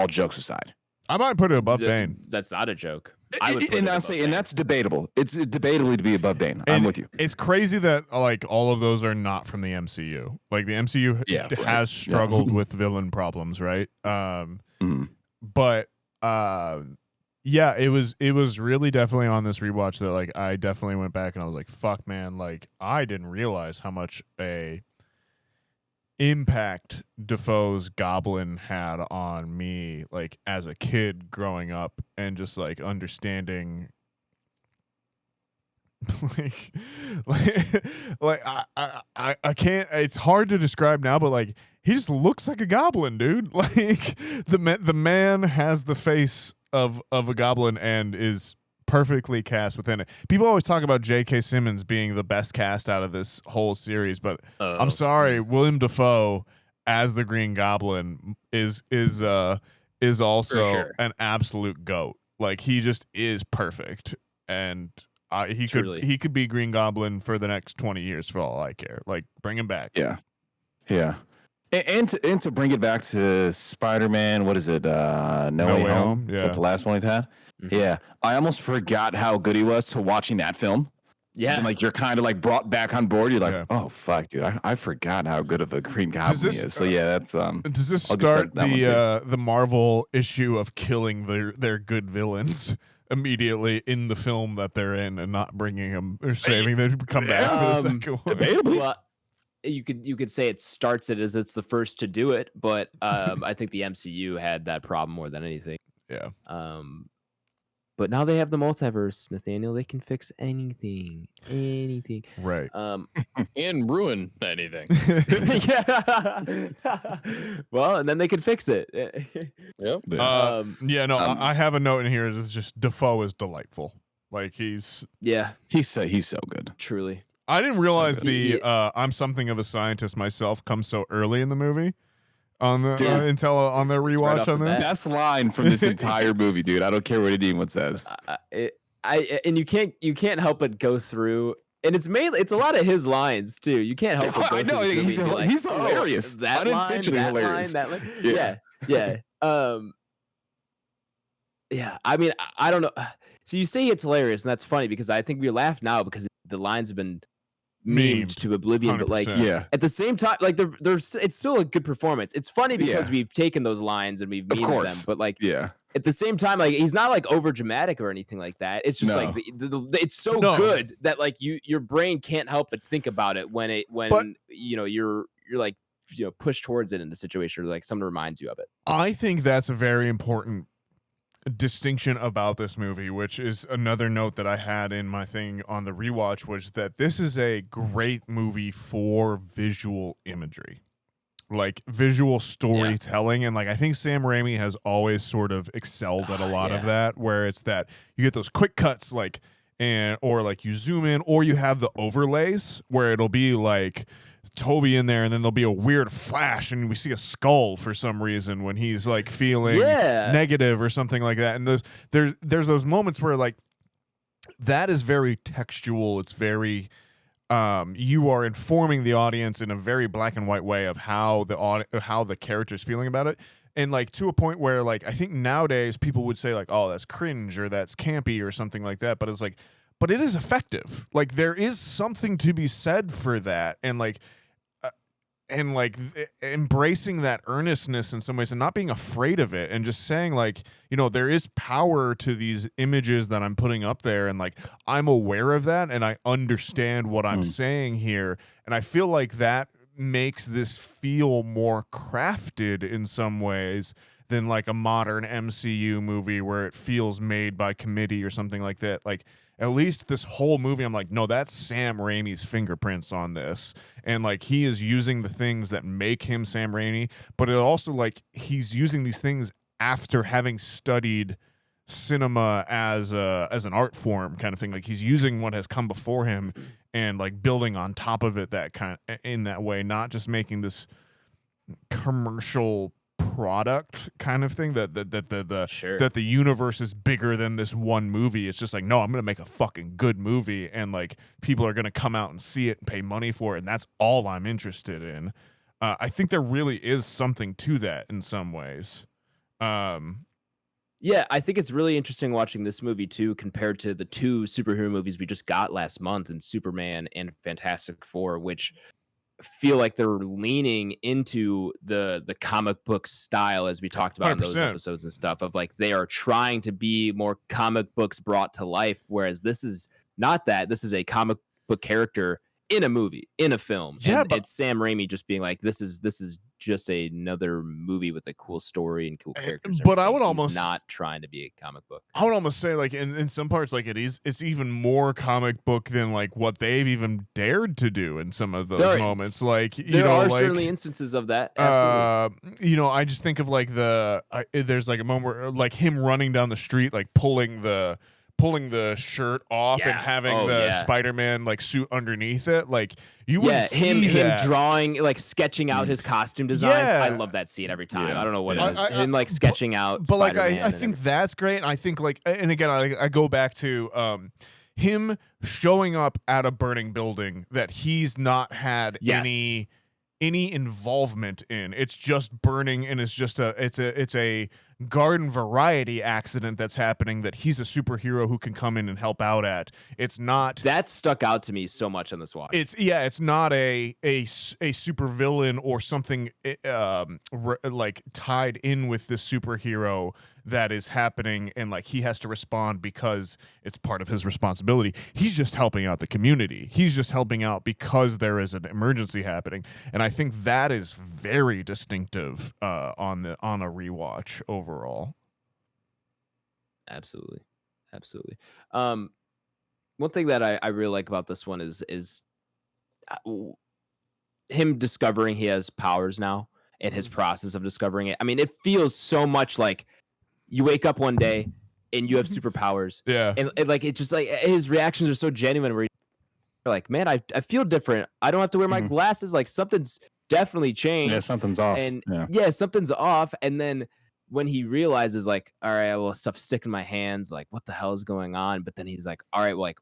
Speaker 4: jokes aside,
Speaker 3: I might put it above Bane.
Speaker 2: That's not a joke. I would put
Speaker 4: and
Speaker 2: it
Speaker 4: honestly,
Speaker 2: above
Speaker 4: and
Speaker 2: Bane.
Speaker 4: that's debatable. It's debatably to be above Bane. I'm with you.
Speaker 3: It's crazy that like all of those are not from the MCU. Like the MCU has struggled with villain problems, right? But yeah, it was really definitely on this rewatch that like I definitely went back and I was like, fuck man, like I didn't realize how much a impact Defoe's Goblin had on me like as a kid growing up and just like understanding like I can't, it's hard to describe now, but like he just looks like a goblin, dude. Like the man has the face of a goblin and is perfectly cast within it. People always talk about J.K. Simmons being the best cast out of this whole series, but I'm sorry, William Dafoe as the Green Goblin is also an absolute goat. Like he just is perfect, and he could be Green Goblin for the next 20 years for all I care. Like bring him back.
Speaker 4: Yeah. And to bring it back to Spider-Man, what is it? No Way Home.
Speaker 3: Yeah.
Speaker 4: Is that the last one we've had? Mm-hmm. Yeah. I almost forgot how good he was to watching that film.
Speaker 2: Yeah.
Speaker 4: And like you're kind of like brought back on board. You're like, oh fuck, dude, I forgot how good of a Green Goblin he is. So yeah, that's
Speaker 3: Does this start the Marvel issue of killing their good villains immediately in the film that they're in and not bringing them or saving them to come back for the second one?
Speaker 4: Debatably.
Speaker 2: Well, you could say it starts it as it's the first to do it, but I think the MCU had that problem more than anything.
Speaker 3: Yeah.
Speaker 2: But now they have the multiverse, Nathaniel. They can fix anything.
Speaker 3: Right.
Speaker 2: And
Speaker 5: ruin anything.
Speaker 2: Yeah. Well, and then they could fix it.
Speaker 5: Yep.
Speaker 3: I have a note in here. It's just Dafoe is delightful. Like he's
Speaker 4: so good.
Speaker 2: Truly.
Speaker 3: I didn't realize I'm something of a scientist myself comes so early in the movie. On the until on their rewatch on this,
Speaker 4: best line from this entire movie, dude. I don't care what anyone says.
Speaker 2: And you can't help but go through, and it's a lot of his lines too. You can't help but go through this movie
Speaker 4: he's hilarious.
Speaker 2: That line, hilarious. That line. Yeah. Yeah. I mean, I don't know. So you say it's hilarious, and that's funny because I think we laugh now because the lines have been memed to oblivion, 100%. But like at the same time, like there's it's still a good performance. It's funny because we've taken those lines and we've memed them, but like at the same time, like he's not like over dramatic or anything like that. It's just like it's so good that like your brain can't help but think about it when you're like pushed towards it in the situation, or like someone reminds you of it.
Speaker 3: I think that's a very important distinction about this movie, which is another note that I had in my thing on the rewatch, was that this is a great movie for visual imagery. like visual storytelling. And like I think Sam Raimi has always sort of excelled at a lot of that, where it's that you get those quick cuts like or like you zoom in, or you have the overlays where it'll be like Toby in there and then there'll be a weird flash and we see a skull for some reason when he's like feeling negative or something like that. And there's those moments where like that is very textual. It's very you are informing the audience in a very black and white way of how the character's feeling about it. And like to a point where like I think nowadays people would say like, oh, that's cringe or that's campy or something like that. But it's like, but it is effective. Like there is something to be said for that. And like embracing that earnestness in some ways and not being afraid of it and just saying like, you know, there is power to these images that I'm putting up there. And like, I'm aware of that and I understand what I'm saying here. And I feel like that makes this feel more crafted in some ways than like a modern MCU movie where it feels made by committee or something like that. Like at least this whole movie, I'm like, no, that's Sam Raimi's fingerprints on this. And like he is using the things that make him Sam Raimi, but it also like he's using these things after having studied cinema as an art form kind of thing. Like he's using what has come before him and like building on top of it in that way, not just making this commercial product kind of thing that the universe is bigger than this one movie. It's just like, no, I'm gonna make a fucking good movie and like people are gonna come out and see it and pay money for it, and that's all I'm interested in. I think there really is something to that in some ways.
Speaker 2: Yeah, I think it's really interesting watching this movie too, compared to the two superhero movies we just got last month, in Superman and Fantastic Four, which feel like they're leaning into the comic book style, as we talked about 100%. In those episodes and stuff, of like they are trying to be more comic books brought to life, whereas this is not that. This is a comic book character in a movie, in a film. Yeah, but it's Sam Raimi just being like, this is just another movie with a cool story and cool characters.
Speaker 3: But I would almost
Speaker 2: not trying to be a comic book.
Speaker 3: I would almost say like in some parts like it's even more comic book than like what they've even dared to do in some of those moments. Like
Speaker 2: there are certainly instances of that. Absolutely.
Speaker 3: You know, I just think of like there's like a moment where like him running down the street, like pulling the shirt off and having Spider-Man like suit underneath it. Like you would see
Speaker 2: him drawing, like sketching out his costume designs. I love that scene every time. I don't know what it is. Him like sketching out.
Speaker 3: But like I think that's great. And I think like, and again, I go back to him showing up at a burning building that he's not had any involvement in. It's just burning, and it's just it's a garden variety accident that's happening that he's a superhero who can come in and help out at. It's not
Speaker 2: that stuck out to me so much on this watch.
Speaker 3: It's not a super villain or something like tied in with this superhero that is happening, and like he has to respond because it's part of his responsibility. He's just helping out the community. He's just helping out because there is an emergency happening, and I think that is very distinctive on a rewatch overall.
Speaker 2: Absolutely. One thing that I really like about this one is him discovering he has powers now, and his process of discovering it. I mean, it feels so much like you wake up one day and you have superpowers.
Speaker 3: Yeah.
Speaker 2: And like, it's just like his reactions are so genuine where you're like, man, I feel different. I don't have to wear my glasses. Like something's definitely changed.
Speaker 4: Yeah, something's off.
Speaker 2: And something's off. And then when he realizes like, all right, well, stuff's sticking in my hands. Like, what the hell is going on? But then he's like, all right, well, like,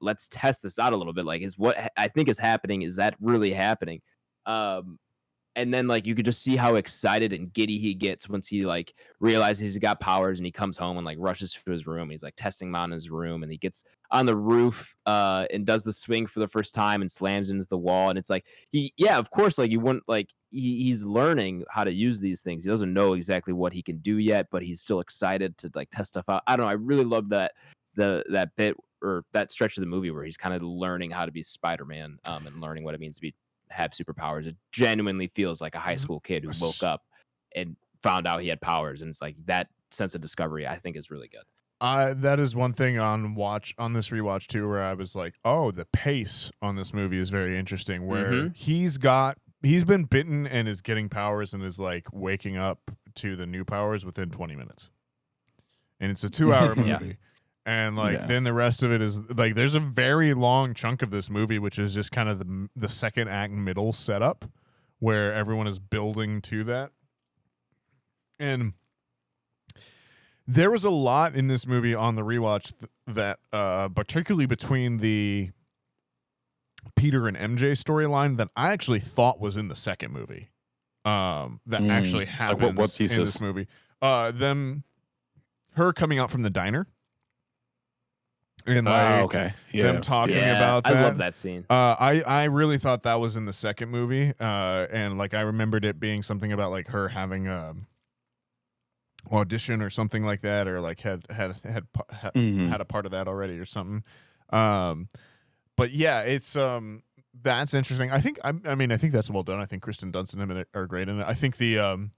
Speaker 2: let's test this out a little bit. Like, is what I think is happening, is that really happening? And then like you could just see how excited and giddy he gets once he like realizes he's got powers, and he comes home and like rushes to his room. And he's like testing them out in his room, and he gets on the roof and does the swing for the first time and slams into the wall. And it's like of course, like you wouldn't like he's learning how to use these things. He doesn't know exactly what he can do yet, but he's still excited to like test stuff out. I don't know. I really love that that bit or that stretch of the movie where he's kind of learning how to be Spider-Man and learning what it means to have superpowers. It genuinely feels like a high school kid who woke up and found out he had powers, and it's like that sense of discovery I think is really good.
Speaker 3: That is one thing on this rewatch too, where I was like, oh, the pace on this movie is very interesting, where he's got he's been bitten and is getting powers and is like waking up to the new powers within 20 minutes. And it's a 2-hour movie.
Speaker 2: Yeah.
Speaker 3: And like then the rest of it is like there's a very long chunk of this movie which is just kind of the second act middle setup where everyone is building to that. And there was a lot in this movie on the rewatch that particularly between the Peter and MJ storyline that I actually thought was in the second movie. That actually happens
Speaker 4: like what
Speaker 3: in this movie. Her coming out from the diner. And like them talking about that.
Speaker 2: I love that scene.
Speaker 3: I really thought that was in the second movie. And like I remembered it being something about like her having audition or something like that, or like had a part of that already or something. But yeah, it's that's interesting. I think I mean I think that's well done. I think Kristen Dunst and him are great in it. I think the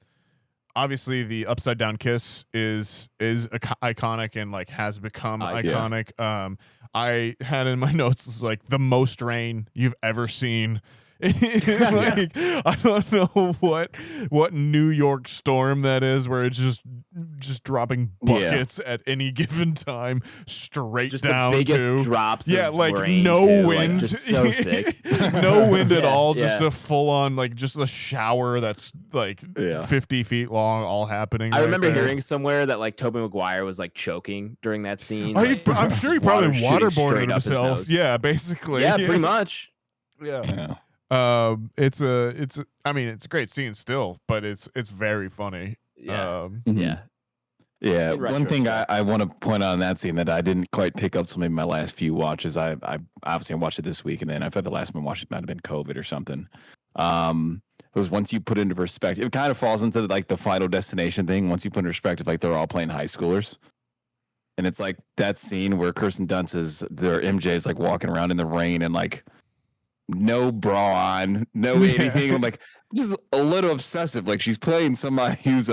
Speaker 3: obviously the upside down kiss is iconic and like has become iconic. I had in my notes it's like the most rain you've ever seen. Like I don't know what New York storm that is where it's just dropping buckets at any given time straight
Speaker 2: just
Speaker 3: down
Speaker 2: the biggest
Speaker 3: to
Speaker 2: drops
Speaker 3: like
Speaker 2: rain
Speaker 3: no
Speaker 2: too,
Speaker 3: wind,
Speaker 2: like, just so sick.
Speaker 3: no wind at all, just a full on like just a shower that's like 50 feet long all happening.
Speaker 2: I remember hearing somewhere that like Tobey Maguire was like choking during that scene.
Speaker 3: I'm sure he probably waterboarded
Speaker 2: himself.
Speaker 3: Yeah, basically.
Speaker 2: Yeah, pretty much.
Speaker 3: Yeah. It's I mean it's a great scene still, but it's very funny.
Speaker 2: Yeah.
Speaker 4: Yeah. One thing I want to point out in that scene that I didn't quite pick up some of my last few watches. I obviously watched it this week, and then I felt the last one I watched it might have been COVID or something. It was once you put into perspective, it kind of falls into like the Final Destination thing. Once you put into perspective, like they're all playing high schoolers. And it's like that scene where Kirsten Dunst MJ is like walking around in the rain and like no bra on, no anything. I'm like just a little obsessive. Like she's playing somebody who's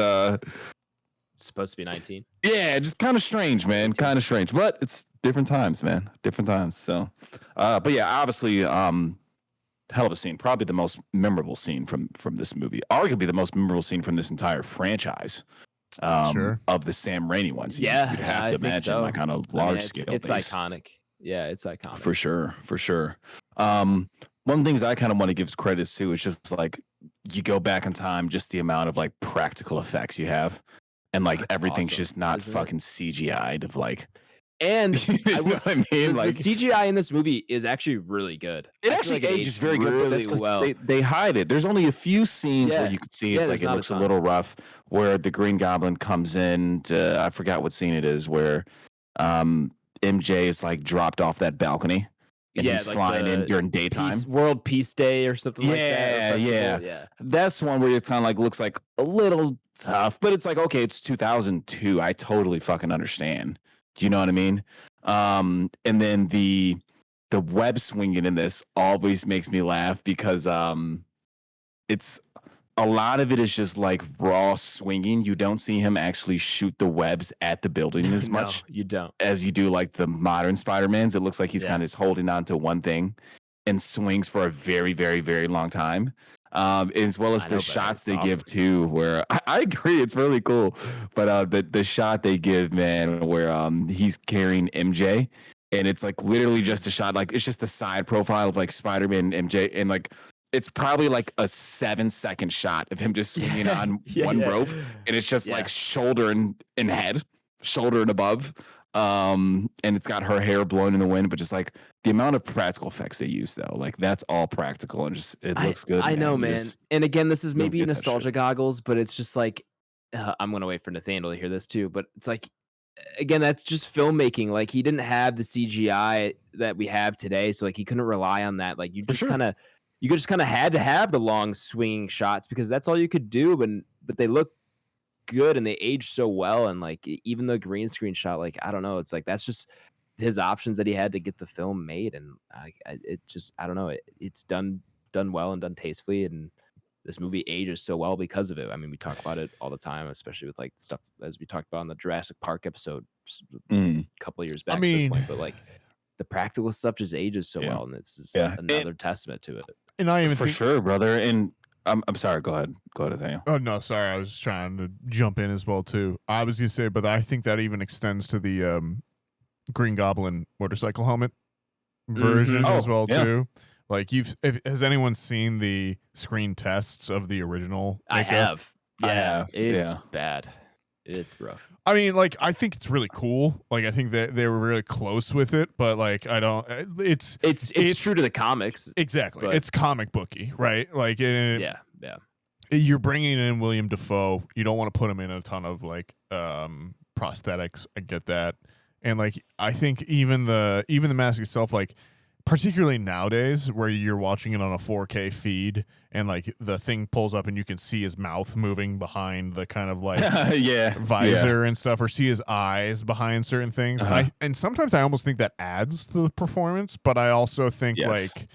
Speaker 2: supposed to be 19.
Speaker 4: Yeah, just kind of strange, man. Kind of strange. But it's different times, man. Different times. So but yeah, obviously hell of a scene. Probably the most memorable scene from this movie. Arguably the most memorable scene from this entire franchise. Of the Sam Raimi ones. You'd have to imagine like on a large scale.
Speaker 2: It's iconic. Yeah, it's iconic.
Speaker 4: For sure. One of the things I kind of want to give credit to is just like you go back in time, just the amount of like practical effects you have, and like everything's awesome, just not fucking CGI'd of like.
Speaker 2: And
Speaker 4: I mean,
Speaker 2: like the CGI in this movie is actually really good.
Speaker 4: It actually ages very good, but that's because they hide it. There's only a few scenes where you can see it's like it looks a little rough. Where the Green Goblin comes in, I forgot what scene it is, where MJ is like dropped off that balcony. And he's like flying in during daytime.
Speaker 2: World Peace Day or something like that.
Speaker 4: Yeah. That's one where it's kind of like looks like a little tough, but it's like, okay, it's 2002. I totally fucking understand. Do you know what I mean? And then the web swinging in this always makes me laugh because it's a lot of it is just like raw swinging. You don't see him actually shoot the webs at the building as much.
Speaker 2: You don't.
Speaker 4: As you do like the modern Spider-Mans. It looks like he's kind of holding on to one thing and swings for a very, very, very long time. As well as the shots they give too, where I agree, it's really cool. But the shot they give, man, where he's carrying MJ and it's like literally just a shot, like it's just a side profile of like Spider-Man and MJ, and like it's probably like a 7-second shot of him just swinging on one rope, and it's just like shoulder and head, shoulder and above. And it's got her hair blowing in the wind, but just like the amount of practical effects they use, though, like that's all practical and just it looks good.
Speaker 2: I know, man. And again, this is maybe nostalgia goggles, but it's just like I'm gonna wait for Nathaniel to hear this too. But it's like, again, that's just filmmaking. Like he didn't have the CGI that we have today, so like he couldn't rely on that. Like you just kind of had to have the long swinging shots because that's all you could do. But they look good and they age so well, and like even the green screen shot, like I don't know, it's like that's just his options that he had to get the film made, and it just I don't know, it's done well and done tastefully, and this movie ages so well because of it. I mean, we talk about it all the time, especially with like stuff as we talked about in the Jurassic Park episode a couple of years back. I mean, at this point, but like the practical stuff just ages so well, and it's just another testament to it.
Speaker 4: And I even for sure, brother. And I'm sorry. Go ahead, Nathaniel.
Speaker 3: Oh no, sorry. I was trying to jump in as well too. I was gonna say, but I think that even extends to the Green Goblin motorcycle helmet version as well too. Like, has anyone seen the screen tests of the original makeup?
Speaker 2: I have. Yeah, it's
Speaker 4: yeah.
Speaker 2: bad. It's rough.
Speaker 3: I mean, like, I think it's really cool. Like, I think that they were really close with it, but like, I don't. It's
Speaker 2: true to the comics.
Speaker 3: Exactly. It's comic booky, right? Like,
Speaker 2: yeah.
Speaker 3: You're bringing in William Dafoe. You don't want to put him in a ton of like prosthetics. I get that, and like, I think even the mask itself, like, particularly nowadays where you're watching it on a 4K feed and like the thing pulls up and you can see his mouth moving behind the kind of like visor and stuff, or see his eyes behind certain things. And sometimes I almost think that adds to the performance, but I also think like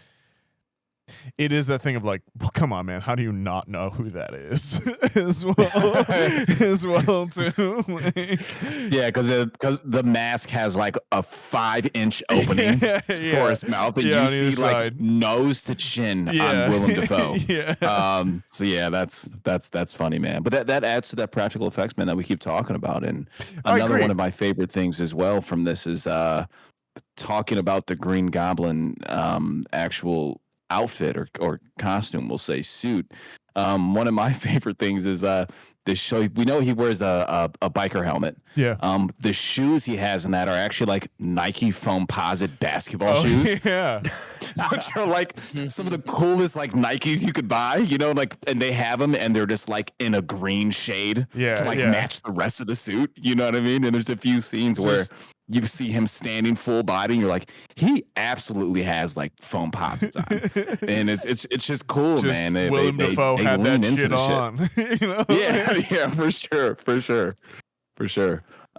Speaker 3: it is that thing of like, well, come on, man, how do you not know who that is as well too? Like,
Speaker 4: yeah, because the mask has like a 5-inch opening for his mouth, and you see like nose to chin on Willem Dafoe. So yeah, that's funny, man. But that adds to that practical effects, man, that we keep talking about. And another one of my favorite things as well from this is talking about the Green Goblin actual outfit or costume, we'll say suit. One of my favorite things is the show. We know he wears a biker helmet.
Speaker 3: Yeah.
Speaker 4: The shoes he has in that are actually like Nike Foamposite basketball shoes.
Speaker 3: Yeah.
Speaker 4: Which are like some of the coolest like Nikes you could buy, you know, like, and they have them and they're just like in a green shade to like match the rest of the suit. You know what I mean? And there's a few scenes where you see him standing full body and you're like, he absolutely has like foamposites on. And it's just cool, man.
Speaker 3: William Dafoe had that shit on. You know?
Speaker 4: Yeah, for sure.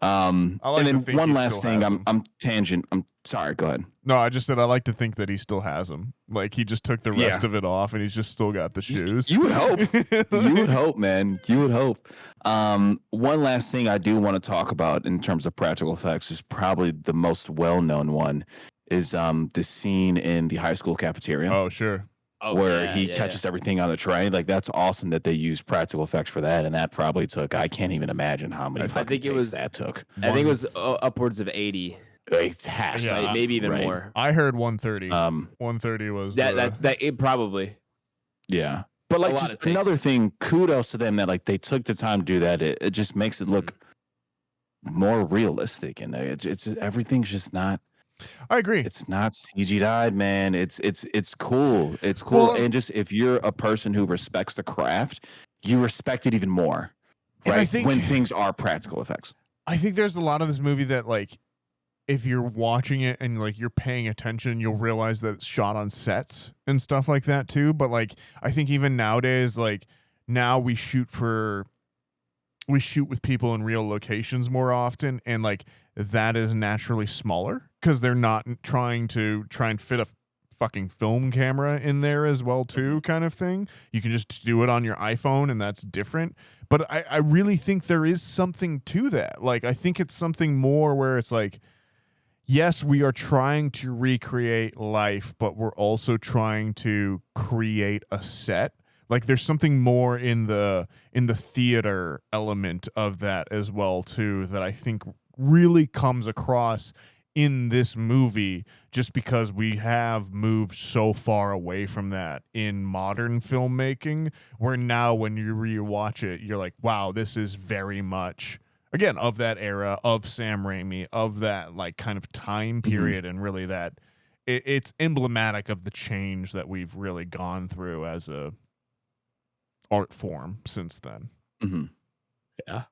Speaker 4: And then one last thing, I'm tangent. I'm sorry, go ahead.
Speaker 3: No, I just said I like to think that he still has them. Like, he just took the rest of it off and he's just still got the shoes.
Speaker 4: You would hope. You would hope, man. You would hope. One last thing I do want to talk about in terms of practical effects is probably the most well-known one is the scene in the high school cafeteria.
Speaker 3: Oh, sure.
Speaker 4: Where he catches everything on the tray. Like, that's awesome that they used practical effects for that. And that probably took, I can't even imagine how many takes that took.
Speaker 2: I think it was upwards of 80.
Speaker 4: It's
Speaker 2: maybe even more.
Speaker 3: I heard 130. 130 was
Speaker 2: that it probably.
Speaker 4: Yeah. But like, just another thing, kudos to them that like they took the time to do that. It just makes it look more realistic, and it's everything's just not.
Speaker 3: I agree.
Speaker 4: It's not CGI'd, man. It's cool. It's cool. Well, and just if you're a person who respects the craft, you respect it even more, right? I think, when things are practical effects.
Speaker 3: I think there's a lot of this movie that like, if you're watching it and like you're paying attention, you'll realize that it's shot on sets and stuff like that too. But like, I think even nowadays, like now we shoot with people in real locations more often, and like that is naturally smaller because they're not trying and fit a fucking film camera in there as well too, kind of thing. You can just do it on your iPhone and that's different. But I really think there is something to that. Like, I think it's something more where it's like, yes, we are trying to recreate life, but we're also trying to create a set. Like, there's something more in the theater element of that as well too, that I think really comes across in this movie, just because we have moved so far away from that in modern filmmaking, where now when you rewatch it, you're like, wow, this is very much, again, of that era, of Sam Raimi, of that like kind of time period, and really that it's emblematic of the change that we've really gone through as a art form since then.
Speaker 2: Yeah.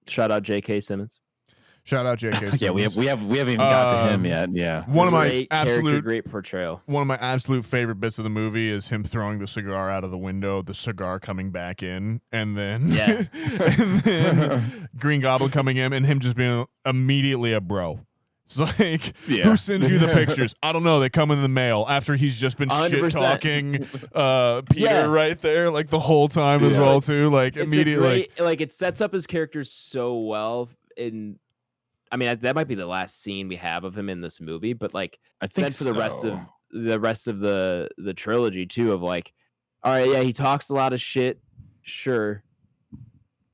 Speaker 2: Shout out J.K. Simmons.
Speaker 3: Shout out J.K. Simmons.
Speaker 4: Yeah, we haven't even got to him yet. Yeah,
Speaker 3: one of my
Speaker 2: great portrayal.
Speaker 3: One of my absolute favorite bits of the movie is him throwing the cigar out of the window, the cigar coming back in, and then and then Green Goblin coming in, and him just being immediately a bro. It's like, who sends you the pictures? I don't know. They come in the mail after he's just been 100%. Shit talking Peter right there, like the whole time as well too. Like, immediately,
Speaker 2: like it sets up his character so well. In, I mean, that might be the last scene we have of him in this movie, but like, I think then for the rest of the rest of the trilogy too. Of like, all right, yeah, he talks a lot of shit, sure.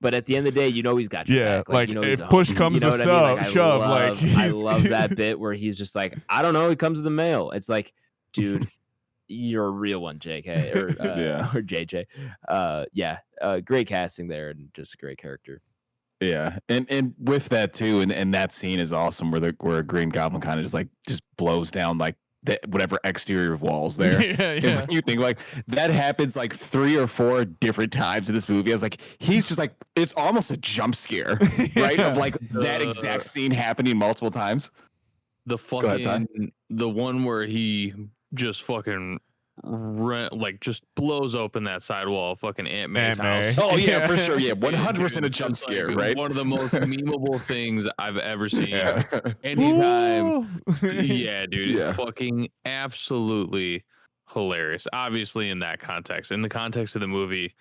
Speaker 2: But at the end of the day, he's got your back.
Speaker 3: Like
Speaker 2: you know
Speaker 3: if
Speaker 2: he's
Speaker 3: push
Speaker 2: home.
Speaker 3: comes
Speaker 2: You know
Speaker 3: to
Speaker 2: what I mean? Like,
Speaker 3: shove,
Speaker 2: I love that bit where he's just like, I don't know, it comes to the mail. It's like, dude, you're a real one, JK or or JJ. Great casting there and just a great character.
Speaker 4: Yeah, and with that too, and that scene is awesome where Green Goblin kind of just blows down like whatever exterior walls there. And when you think like that happens like 3 or 4 different times in this movie, I was like, he's just like, it's almost a jump scare, right? Of like that exact scene happening multiple times.
Speaker 5: The fucking the one where he just fucking just blows open that sidewall of fucking Aunt May's house.
Speaker 4: Oh yeah, for sure. Yeah, 100% a jump scare, right?
Speaker 5: One of the most memeable things I've ever seen. Anytime. Yeah, dude.
Speaker 4: Yeah.
Speaker 5: It's fucking absolutely hilarious. Obviously, in that context. In the context of the movie,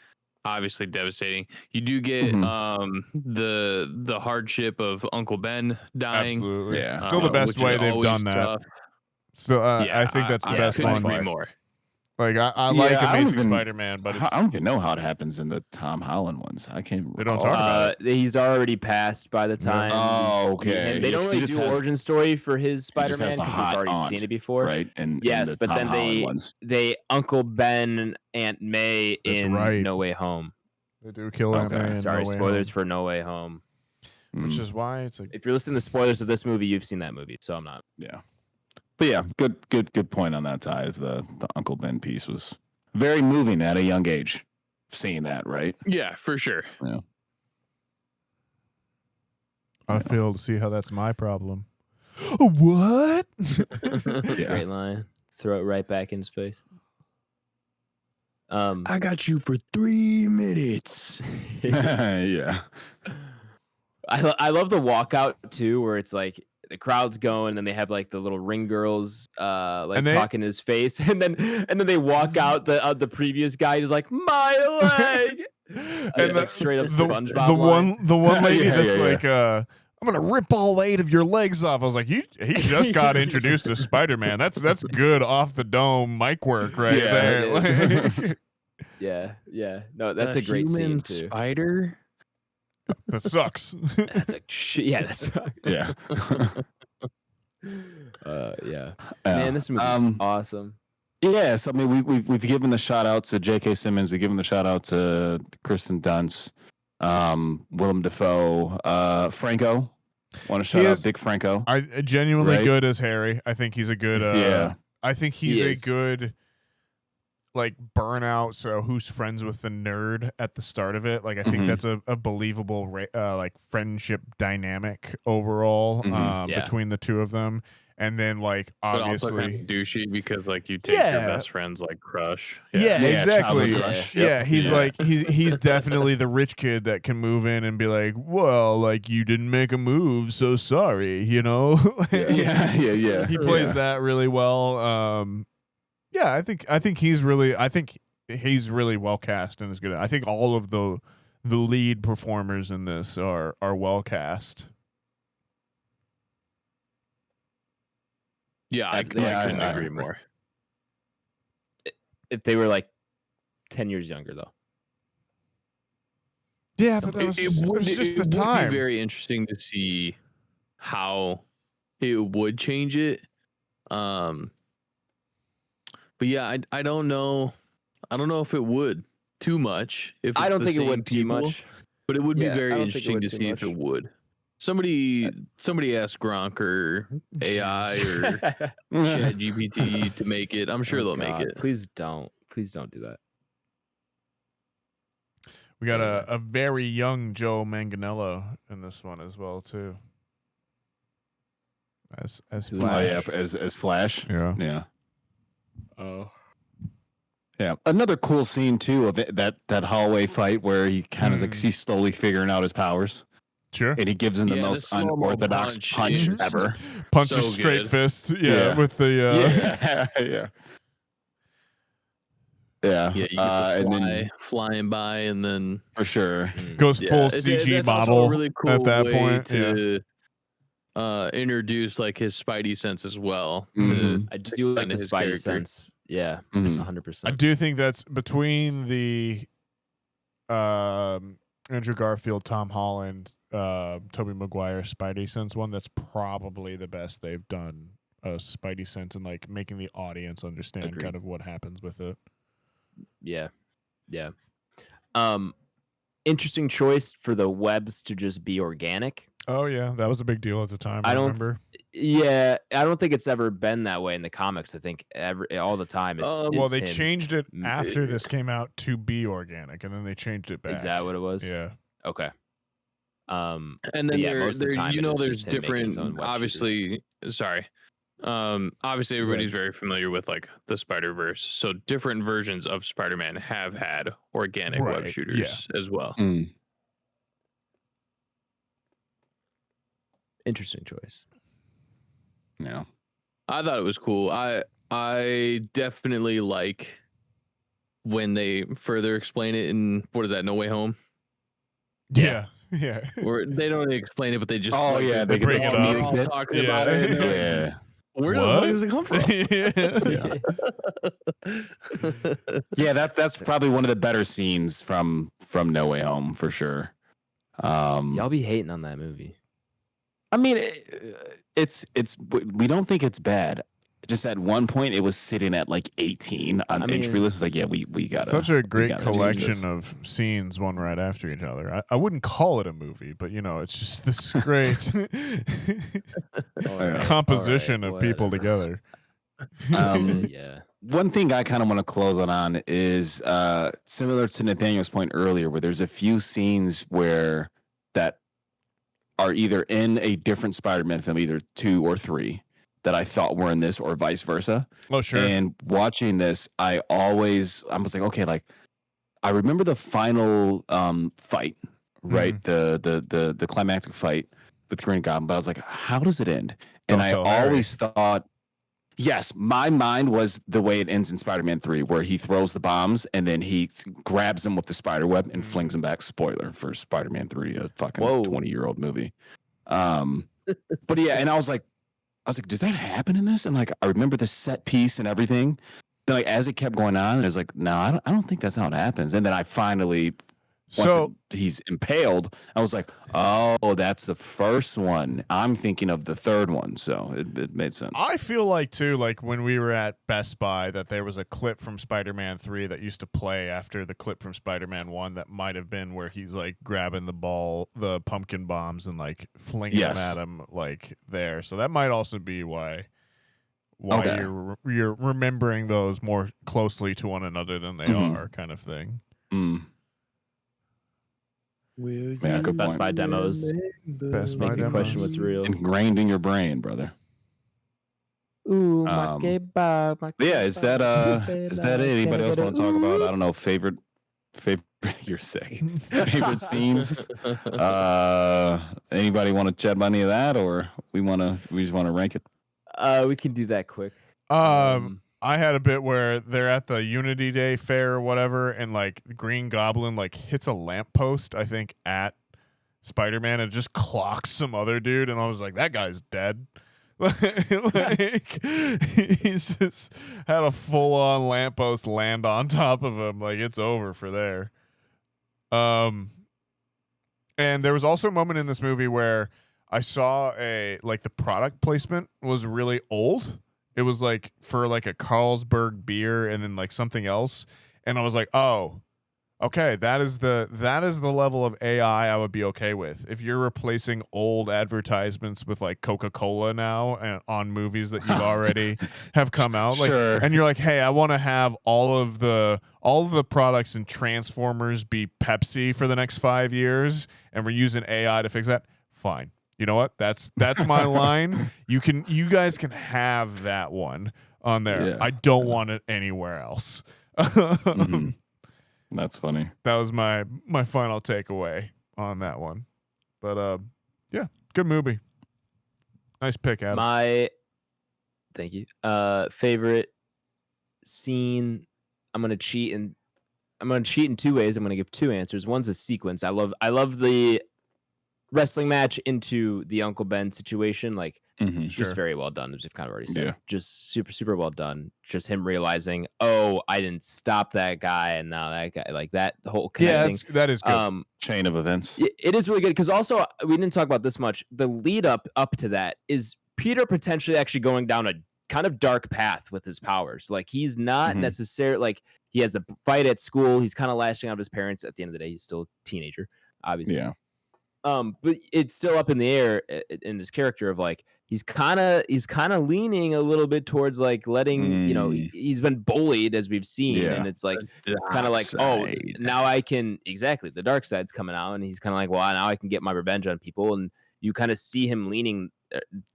Speaker 5: obviously devastating. You do get the hardship of Uncle Ben dying.
Speaker 3: Absolutely.
Speaker 4: Yeah.
Speaker 3: Still the best way they've done that.
Speaker 5: Tough.
Speaker 3: So I think that's the best one.
Speaker 5: Agree more.
Speaker 3: Like I like Amazing Spider-Man, but
Speaker 4: I don't even know how it happens in the Tom Holland ones. I can't.
Speaker 3: They don't talk about it.
Speaker 2: He's already passed by the time.
Speaker 4: Oh, okay.
Speaker 2: They don't really do origin story for his Spider-Man because we've already seen it before,
Speaker 4: right? And
Speaker 2: yes, but then they Uncle Ben and Aunt May in No Way Home.
Speaker 3: They do kill Aunt May.
Speaker 2: Sorry, spoilers for No Way Home.
Speaker 3: Which is why it's like,
Speaker 2: if you're listening to spoilers of this movie, you've seen that movie, so I'm not.
Speaker 4: Yeah. But yeah, good point on that, Ty. The Uncle Ben piece was very moving at a young age. Seeing that, right?
Speaker 5: Yeah, for sure.
Speaker 4: Yeah.
Speaker 3: I fail to see how that's my problem. What?
Speaker 2: Great line. Throw it right back in his face.
Speaker 5: I got you for 3 minutes.
Speaker 4: Yeah.
Speaker 2: I love the walkout too, where it's like the crowd's going and they have like the little ring girls talking in his face, and then they walk out. The previous guy is like, my leg, and like straight up SpongeBob.
Speaker 3: The one lady that's like, I'm gonna rip all 8 of your legs off. I was like, he just got introduced to Spider-Man. That's good off the dome mic work there. Like,
Speaker 2: yeah. No, that's a great scene too.
Speaker 5: Spider.
Speaker 3: That sucks.
Speaker 2: That's that sucks.
Speaker 4: Yeah.
Speaker 2: Yeah. Man, this movie's awesome.
Speaker 4: Yeah, so I mean, we've given the shout out to J.K. Simmons. We've given the shout out to Kristen Dunst, Willem Dafoe, Franco. Want to shout out Dick Franco?
Speaker 3: I genuinely good as Harry. I think he's a good. I think he's a good. Like burnout, so who's friends with the nerd at the start of it? Like I think that's a believable like friendship dynamic overall between the two of them, and then like obviously
Speaker 5: but also kind of douchey because like you take your best friend's like crush.
Speaker 3: Exactly.
Speaker 4: Yep.
Speaker 3: He's like he's definitely the rich kid that can move in and be like, well, like you didn't make a move, so sorry, you know.
Speaker 4: Yeah.
Speaker 3: He plays that really well. Yeah, I think he's really well cast and is good. I think all of the lead performers in this are well cast.
Speaker 5: Yeah, I couldn't agree more.
Speaker 2: If they were like 10 years younger, though.
Speaker 3: Yeah, but that was just the time.
Speaker 5: It would be very interesting to see how it would change it. But yeah, I don't know. I don't know if it would too much. If
Speaker 2: I don't think it would too much,
Speaker 5: but it would be very interesting to see if it would. Somebody ask Gronk or AI or ChatGPT to make it. I'm sure they'll make it.
Speaker 2: Please don't do that.
Speaker 3: We got a very young Joe Manganiello in this one as well too. As Flash.
Speaker 4: As Flash.
Speaker 3: Yeah.
Speaker 2: Oh.
Speaker 4: Yeah. Another cool scene too of it, that hallway fight where he kind of like he's slowly figuring out his powers.
Speaker 3: Sure.
Speaker 4: And he gives him the most unorthodox punch ever.
Speaker 3: Punches so straight fist. Yeah. With the
Speaker 5: Yeah, you get and then flying by, and then
Speaker 4: for sure
Speaker 3: goes full CG model really cool at that point.
Speaker 5: introduce like his Spidey sense as well.
Speaker 2: I do like the Spidey
Speaker 5: character.
Speaker 2: Sense. Yeah, 100%.
Speaker 3: I do think that's between the Andrew Garfield, Tom Holland, Tobey Maguire Spidey Sense one. That's probably the best they've done. Spidey Sense and like making the audience understand kind of what happens with it.
Speaker 2: Yeah. Interesting choice for the webs to just be organic.
Speaker 3: Oh yeah, that was a big deal at the time. I remember.
Speaker 2: I don't think it's ever been that way in the comics. I think all the time.
Speaker 3: Well, they changed it after this came out to be organic, and then they changed it back.
Speaker 2: Is that what it was?
Speaker 3: Yeah.
Speaker 2: Okay.
Speaker 5: And then there's different. Obviously, sorry. Obviously, everybody's very familiar with like the Spider-Verse. So different versions of Spider-Man have had organic web shooters as well.
Speaker 2: Interesting choice.
Speaker 4: Yeah,
Speaker 5: I thought it was cool. I definitely like when they further explain it in what is that? No Way Home.
Speaker 3: Yeah.
Speaker 5: Or they don't really explain it, but they just
Speaker 3: they bring it up.
Speaker 5: All talking about it.
Speaker 4: Yeah.
Speaker 5: Where the fuck does it come
Speaker 4: from? Yeah, that's probably one of the better scenes from No Way Home for sure.
Speaker 2: Y'all be hating on that movie.
Speaker 4: I mean, it's we don't think it's bad. Just at one point, it was sitting at like 18 on entry list. It's like, yeah, we got
Speaker 3: such a great collection of scenes, one right after each other. I wouldn't call it a movie, but it's just this great composition of people together.
Speaker 4: One thing I kind of want to close on is similar to Nathaniel's point earlier, where there's a few scenes where that are either in a different Spider-Man film, either 2 or 3. That I thought were in this, or vice versa.
Speaker 3: Oh, sure.
Speaker 4: And watching this, I was like, okay, like I remember the final fight, right? The climactic fight with Green Goblin, but I was like, how does it end? And I always thought, yes, my mind was the way it ends in Spider-Man 3, where he throws the bombs and then he grabs them with the spider web and flings them back. Spoiler for Spider-Man 3, a fucking 20-year-old movie. But yeah, and I was like, does that happen in this? And like, I remember the set piece and everything. But like, as it kept going on, it was like, no, I don't think that's how it happens. And then I finally, he's impaled, I was like, oh, that's the first one. I'm thinking of the third one. So it made sense.
Speaker 3: I feel like too, like when we were at Best Buy, that there was a clip from Spider-Man 3 that used to play after the clip from Spider-Man 1 that might have been where he's like grabbing the pumpkin bombs and flinging them at him like there. So that might also be why you're remembering those more closely to one another than they are, kind of thing.
Speaker 2: Best Buy demos.
Speaker 3: Best Buy
Speaker 2: make me question what's real.
Speaker 4: Ingrained in your brain, brother.
Speaker 2: Ooh,
Speaker 4: is that it? Anybody else want to talk about? I don't know. Favorite. You're sick. Favorite scenes. Anybody want to chat about any of that, or we just want to rank it?
Speaker 2: We can do that quick.
Speaker 3: I had a bit where they're at the Unity Day fair or whatever, and Green Goblin hits a lamppost, I think, at Spider-Man, and just clocks some other dude, and I was like, that guy's dead. He's just had a full-on lamppost land on top of him. It's over for there. And there was also a moment in this movie where I saw the product placement was really old. It was for a Carlsberg beer and then something else. And I was like, oh, okay, that is the level of AI I would be okay with. If you're replacing old advertisements with Coca-Cola now and on movies that you've already have come out,
Speaker 4: sure.
Speaker 3: And you're like, hey, I want to have all of the products in Transformers be Pepsi for the next 5 years, and we're using AI to fix that. Fine. You know what? That's my line. You guys can have that one on there.
Speaker 4: Yeah.
Speaker 3: I don't want it anywhere else.
Speaker 4: That's funny.
Speaker 3: That was my final takeaway on that one. But yeah, good movie. Nice pick, Adam.
Speaker 2: Thank you. Favorite scene. I'm gonna cheat in 2 ways. I'm gonna give 2 answers. One's a sequence. I love the wrestling match into the Uncle Ben situation, like
Speaker 3: Sure.
Speaker 2: just very well done, as we've kind of already said.
Speaker 4: Yeah.
Speaker 2: Just super well done. Just him realizing, oh, I didn't stop that guy, and now that guy, like that whole connecting.
Speaker 3: Yeah, that is good.
Speaker 4: Chain of events.
Speaker 2: It is really good because also we didn't talk about this much. The lead up to that is Peter potentially actually going down a kind of dark path with his powers. Like he's not necessarily like he has a fight at school. He's kind of lashing out at his parents. At the end of the day, he's still a teenager, obviously.
Speaker 4: Yeah.
Speaker 2: But it's still up in the air in his character of like he's kind of leaning a little bit towards like letting he's been bullied as we've seen, and it's like kind of like now I can the dark side's coming out, and he's kind of like, well, now I can get my revenge on people, and you kind of see him leaning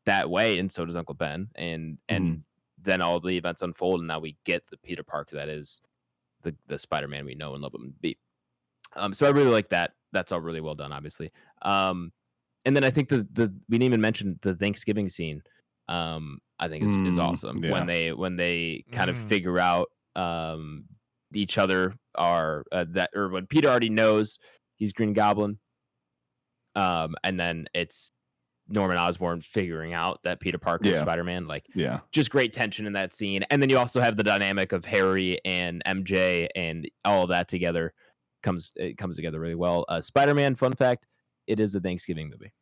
Speaker 2: that way, and so does Uncle Ben, and then all the events unfold, and now we get the Peter Parker that is the Spider-Man we know and love him and be. So I really like that. That's all really well done, obviously. And then I think we didn't even mention the Thanksgiving scene. I think is awesome when they kind of figure out each other are or when Peter already knows he's Green Goblin, and then it's Norman Osborn figuring out that Peter Parker is Spider-Man. Like, just great tension in that scene. And then you also have the dynamic of Harry and MJ and all of that together. It comes together really well. Spider-Man, fun fact, it is a Thanksgiving movie.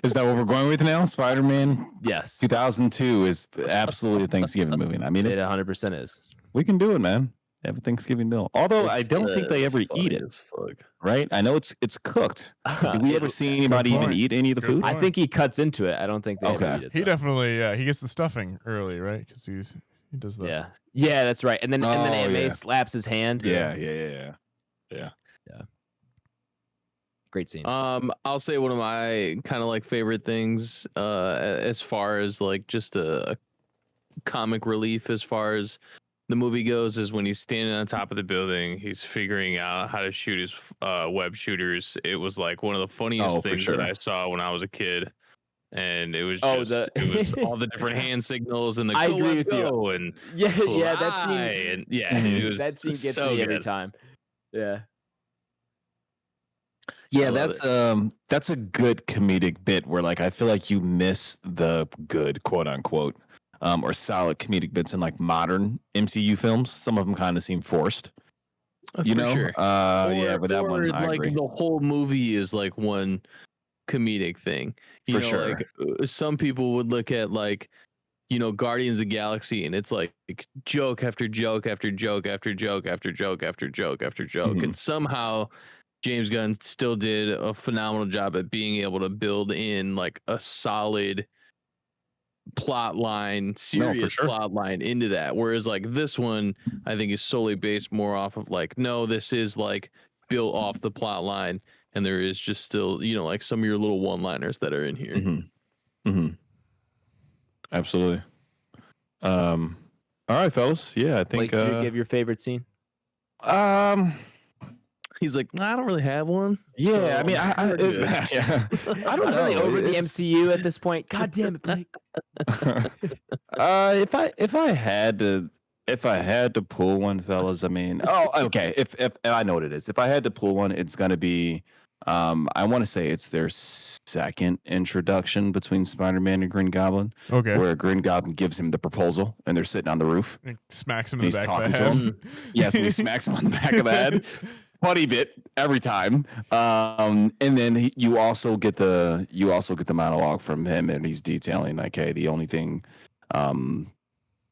Speaker 4: Is that what we're going with now? Spider-Man?
Speaker 2: Yes.
Speaker 4: 2002 is absolutely a Thanksgiving movie. I mean,
Speaker 2: it 100% is.
Speaker 4: We can do it, man. Have a Thanksgiving meal. Although I don't think they ever eat it. Right? I know it's cooked. Did we ever see anybody even eat any of the food?
Speaker 2: I think he cuts into it. I don't think they ever eat it.
Speaker 3: He definitely, he gets the stuffing early, right? Because he does that.
Speaker 2: Yeah, that's right. And then Aunt May slaps his hand.
Speaker 4: Yeah.
Speaker 2: Great scene.
Speaker 5: I'll say one of my kind of like favorite things as far as like just a comic relief as far as the movie goes is when he's standing on top of the building, he's figuring out how to shoot his web shooters. It was like one of the funniest things that I saw when I was a kid. And it was it was all the different hand signals and the
Speaker 2: I agree with you.
Speaker 5: And
Speaker 2: that scene
Speaker 5: and
Speaker 2: that scene gets me every time. Yeah.
Speaker 4: Yeah, that's a good comedic bit where like I feel like you miss the good quote unquote or solid comedic bits in like modern MCU films. Some of them kind of seem forced. You know?
Speaker 5: Sure.
Speaker 4: But that one I
Speaker 5: like
Speaker 4: agree.
Speaker 5: the whole movie is like one comedic thing. You know,
Speaker 4: sure.
Speaker 5: Like, some people would look at like, Guardians of the Galaxy, and it's like joke after joke after joke after joke after joke after joke after joke, and somehow James Gunn still did a phenomenal job at being able to build in like a solid plot line, serious plot line into that. Whereas like this one, I think is solely based more off of like, no, this is like built off the plot line. And there is just still, like some of your little one-liners that are in here.
Speaker 4: Absolutely. All right, fellas. Yeah, I think.
Speaker 2: Blake, did you give your favorite scene?
Speaker 5: He's like, I don't really have one.
Speaker 4: Yeah,
Speaker 5: so
Speaker 4: I mean, I don't know.
Speaker 2: Really over the MCU at this point. God damn it, Blake.
Speaker 4: If I had to pull one, fellas, I mean, okay. If I know what it is. If I had to pull one, it's gonna be. I want to say it's their second introduction between Spider-Man and Green Goblin.
Speaker 3: Okay.
Speaker 4: Where Green Goblin gives him the proposal, and they're sitting on the roof.
Speaker 3: He smacks him in the back of the head.
Speaker 4: Yes, he smacks him on the back of the head. Funny bit every time. And then you also get the monologue from him, and he's detailing like, hey, the only thing,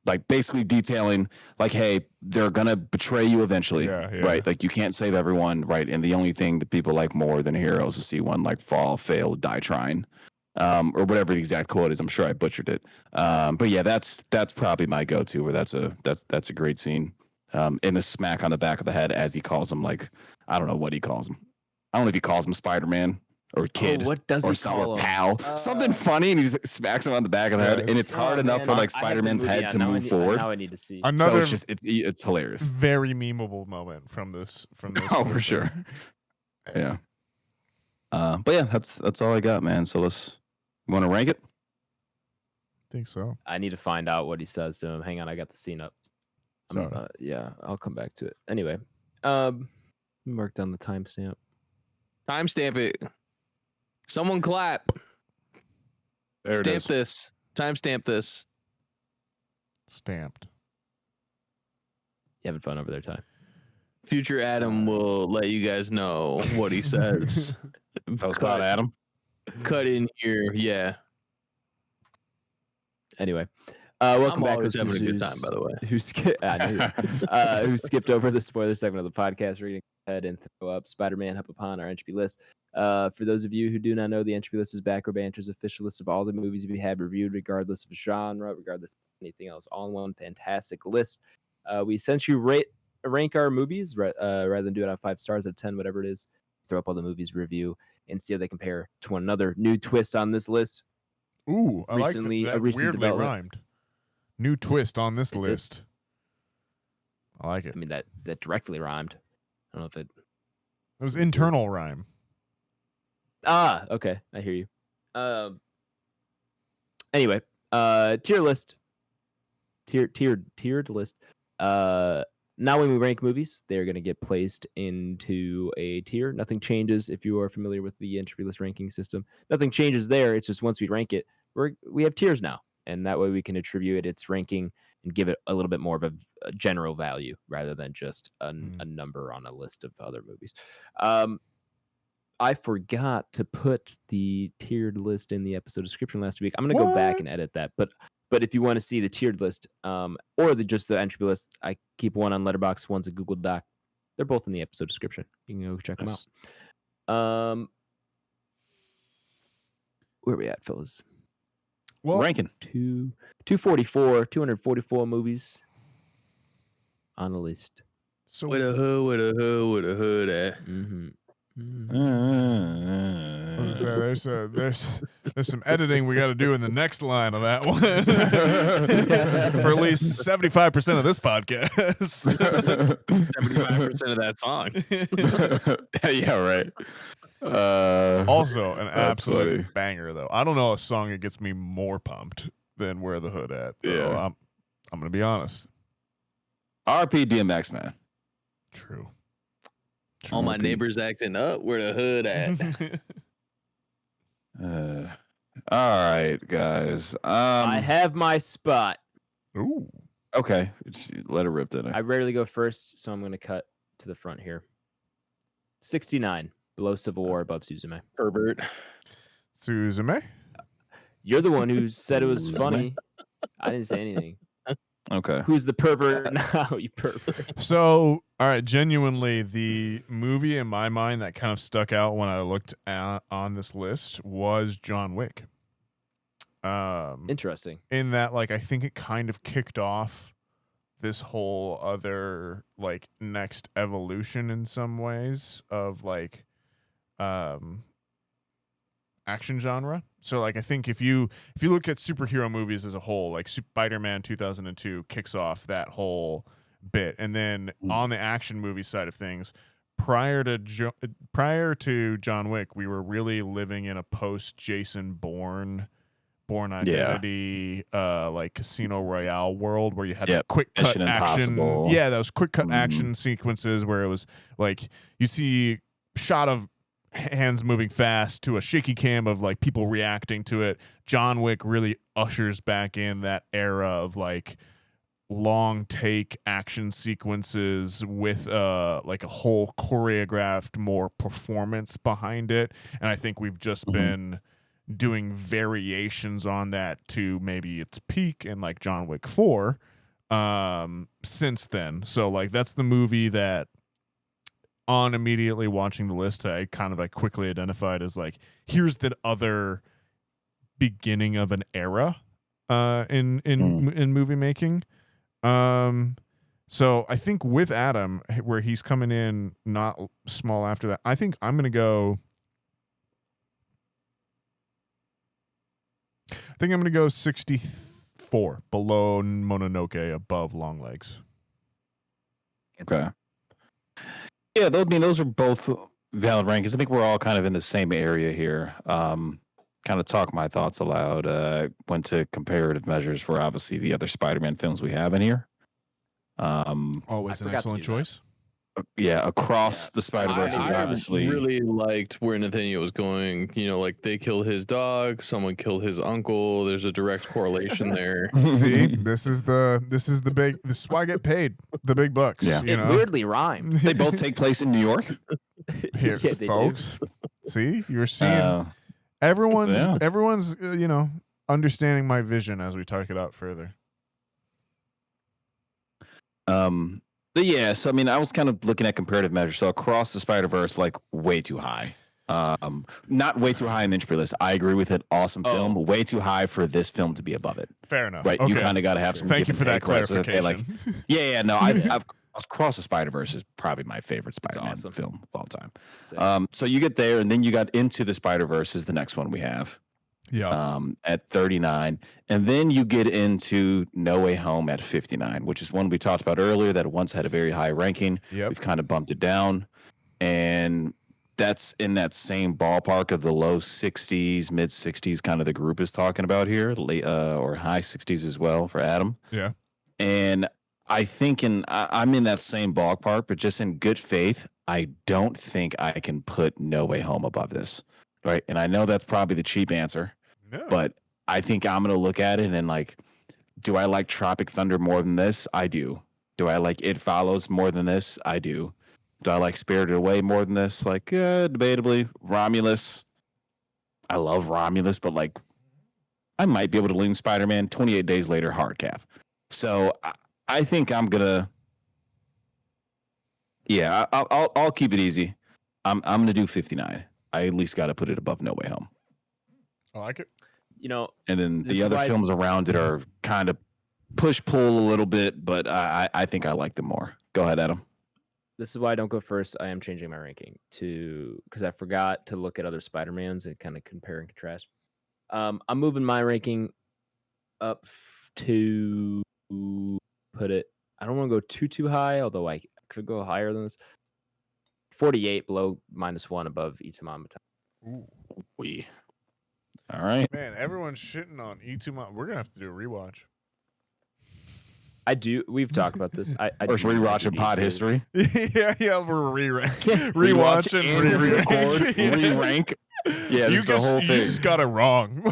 Speaker 4: like basically detailing like, hey, they're gonna betray you eventually, right? Like you can't save everyone, right? And the only thing that people like more than heroes is to see one like fall, fail, die trying, or whatever the exact quote is. I'm sure I butchered it, but yeah, that's probably my go-to. Where that's a great scene. And the smack on the back of the head as he calls him, like, I don't know what he calls him. I don't know if he calls him Spider-Man or kid
Speaker 2: what does he call him?
Speaker 4: Pal. Something funny, and he smacks him on the back of the head, and it's hard enough for like Spider-Man's head to move forward.
Speaker 2: Now I need to see.
Speaker 3: Another
Speaker 4: so it's hilarious.
Speaker 3: Very memeable moment from this.
Speaker 4: Oh, for sure. Yeah. But yeah, that's all I got, man. So you want to rank it?
Speaker 3: I think so.
Speaker 2: I need to find out what he says to him. Hang on, I got the scene up. Yeah, I'll come back to it. Anyway, mark down the timestamp.
Speaker 5: Timestamp it. Someone clap.
Speaker 4: There it
Speaker 5: Stamp
Speaker 4: is.
Speaker 5: this. Timestamp this.
Speaker 3: Stamped.
Speaker 2: You having fun over there, Ty?
Speaker 5: Future Adam will let you guys know what he says.
Speaker 4: That was about Adam.
Speaker 5: Cut in here. Yeah.
Speaker 2: Anyway, welcome
Speaker 5: I'm
Speaker 2: back.
Speaker 5: always having a good
Speaker 2: listeners
Speaker 5: time, by the way.
Speaker 2: Who skipped over the spoiler segment of the podcast? We're going to go ahead and throw up Spider-Man up upon our Entropy list. For those of you who do not know, the Entropy list is Back Row Banter's official list of all the movies we have reviewed, regardless of genre, regardless of anything else, all in one fantastic list. We essentially rank our movies rather than do it on 5 stars out of 10, whatever it is. Throw up all the movies we review and see how they compare to one another. New twist on this list.
Speaker 3: Ooh, I like
Speaker 2: Recently-
Speaker 3: that.
Speaker 2: a recent
Speaker 3: Weirdly
Speaker 2: development.
Speaker 3: rhymed. New twist on this
Speaker 2: It did.
Speaker 3: list. I like it.
Speaker 2: I mean, that directly rhymed. I don't know if it.
Speaker 3: It was internal rhyme.
Speaker 2: Ah, okay, I hear you. Anyway, tier list. Tiered list. Now when we rank movies, they're going to get placed into a tier. Nothing changes if you are familiar with the Entropy list ranking system. Nothing changes there. It's just once we rank it, we have tiers now, and that way we can attribute its ranking and give it a little bit more of a general value rather than just a number on a list of other movies. I forgot to put the tiered list in the episode description last week. I'm going to go back and edit that, but if you want to see the tiered list, or just the Entropy list, I keep one on Letterboxd, one's a Google Doc. They're both in the episode description. You can go check them out. Where are we at, fellas?
Speaker 3: Well,
Speaker 4: Ranking.
Speaker 2: 244 movies on the list.
Speaker 3: so
Speaker 5: With a hood at.
Speaker 2: Mm-hmm.
Speaker 3: I was gonna say, there's some editing we got to do in the next line of that one for at least 75% of this podcast.
Speaker 5: 75% of that song.
Speaker 4: Yeah, right.
Speaker 3: Also, an absolute
Speaker 4: funny.
Speaker 3: banger though. I don't know a song that gets me more pumped than "Where the Hood At." Though.
Speaker 4: Yeah.
Speaker 3: I'm gonna be honest.
Speaker 4: RP DMX, man.
Speaker 3: True.
Speaker 5: All my
Speaker 4: RP.
Speaker 5: neighbors acting up. Where the hood at?
Speaker 4: All right, guys.
Speaker 2: I have my spot.
Speaker 3: Ooh.
Speaker 4: Okay, let it rip, then.
Speaker 2: I rarely go first, so I'm going to cut to the front here. 69, below Civil War, above Suzume.
Speaker 5: Herbert.
Speaker 3: Suzume.
Speaker 2: You're the one who said it was
Speaker 4: Suzume?
Speaker 2: funny. I didn't say anything.
Speaker 4: Okay.
Speaker 2: Who's the pervert now, you pervert?
Speaker 3: So, all right, genuinely, the movie in my mind that kind of stuck out when I looked on this list was John Wick.
Speaker 2: Interesting.
Speaker 3: In that, like, I think it kind of kicked off this whole other, like, next evolution in some ways of, like, action genre. So, like, I think if you look at superhero movies as a whole, like Spider-Man 2002 kicks off that whole bit, and then on the action movie side of things, prior to John Wick, we were really living in a post Jason Bourne Identity, like Casino Royale world where you had that quick cut
Speaker 4: Mission
Speaker 3: action.
Speaker 4: Impossible.
Speaker 3: Yeah, those quick cut action sequences where it was like you'd see shot of hands moving fast to a shaky cam of like people reacting to it. John Wick really ushers back in that era of like long take action sequences with like a whole choreographed more performance behind it. And I think we've just been doing variations on that to maybe its peak in like John Wick 4 since then. So like that's the movie that on immediately watching the list, I kind of like quickly identified as like, here's the other beginning of an era in movie making. So I think with Adam, where he's coming in not small after that, I think I'm going to go. I think I'm going to go 64 below Mononoke, above Longlegs.
Speaker 4: Okay. Yeah, those are both valid rankings. I think we're all kind of in the same area here. Kind of talk my thoughts aloud. Went to comparative measures for obviously the other Spider-Man films we have in here.
Speaker 3: Always
Speaker 2: I
Speaker 3: an
Speaker 2: forgot to
Speaker 3: excellent
Speaker 2: do that.
Speaker 3: choice.
Speaker 4: Across the Spider-Verse is obviously
Speaker 6: really liked where Nathaniel was going. You know, like they killed his dog, someone killed his uncle. There's a direct correlation there.
Speaker 3: See, this is why I get paid the big bucks.
Speaker 4: Yeah.
Speaker 3: You
Speaker 2: It
Speaker 3: know?
Speaker 2: weirdly rhymed.
Speaker 4: they both take place in New York.
Speaker 3: Here,
Speaker 2: Yeah, they
Speaker 3: folks. See, you're seeing everyone's understanding my vision as we talk it out further.
Speaker 4: But yeah, so I mean, I was kind of looking at comparative measures. So Across the Spider-Verse, like way too high. Not way too high in the Entropy list. I agree with it. Awesome film. Way too high for this film to be above it.
Speaker 3: Fair enough.
Speaker 4: Right?
Speaker 3: Okay.
Speaker 4: You kind of got to have some.
Speaker 3: Thank you for that clarification.
Speaker 4: I've Across the Spider-Verse is probably my favorite Spider-Man film of all time. So you get there, and then you got Into the Spider-Verse is the next one we have.
Speaker 3: Yeah.
Speaker 4: At 39, and then you get into No Way Home at 59, which is one we talked about earlier that once had a very high ranking.
Speaker 3: Yep.
Speaker 4: We've kind of bumped it down, and that's in that same ballpark of the low 60s, mid 60s, kind of the group is talking about here, or high 60s as well for Adam.
Speaker 3: Yeah.
Speaker 4: And I think I'm in that same ballpark, but just in good faith, I don't think I can put No Way Home above this. Right. And I know that's probably the cheap answer.
Speaker 3: No.
Speaker 4: But I think I'm going to look at it and like, do I like Tropic Thunder more than this? I do. Do I like It Follows more than this? I do. Do I like Spirited Away more than this? Like, debatably. Romulus. I love Romulus, but like, I might be able to lean Spider-Man 28 Days Later, hard calf. So I think I'm going to, I'll keep it easy. I'm going to do 59. I at least got to put it above No Way Home.
Speaker 3: I like it.
Speaker 4: And then the other films around it are kind of push-pull a little bit, but I think I like them more. Go ahead, Adam.
Speaker 2: This is why I don't go first. I am changing my ranking because I forgot to look at other Spider-Mans and kind of compare and contrast. I'm moving my ranking up to put it. I don't want to go too high, although I could go higher than this. 48 below -1 above Itamama.
Speaker 3: Ooh.
Speaker 4: All right.
Speaker 3: Man, everyone's shitting on Itamama. We're gonna have to do a rewatch.
Speaker 2: I do. We've talked about this. I
Speaker 4: First rewatching pod history.
Speaker 3: yeah, we're rewatching,
Speaker 4: re-record, re-rank. Yeah, the whole thing.
Speaker 3: You just got it wrong.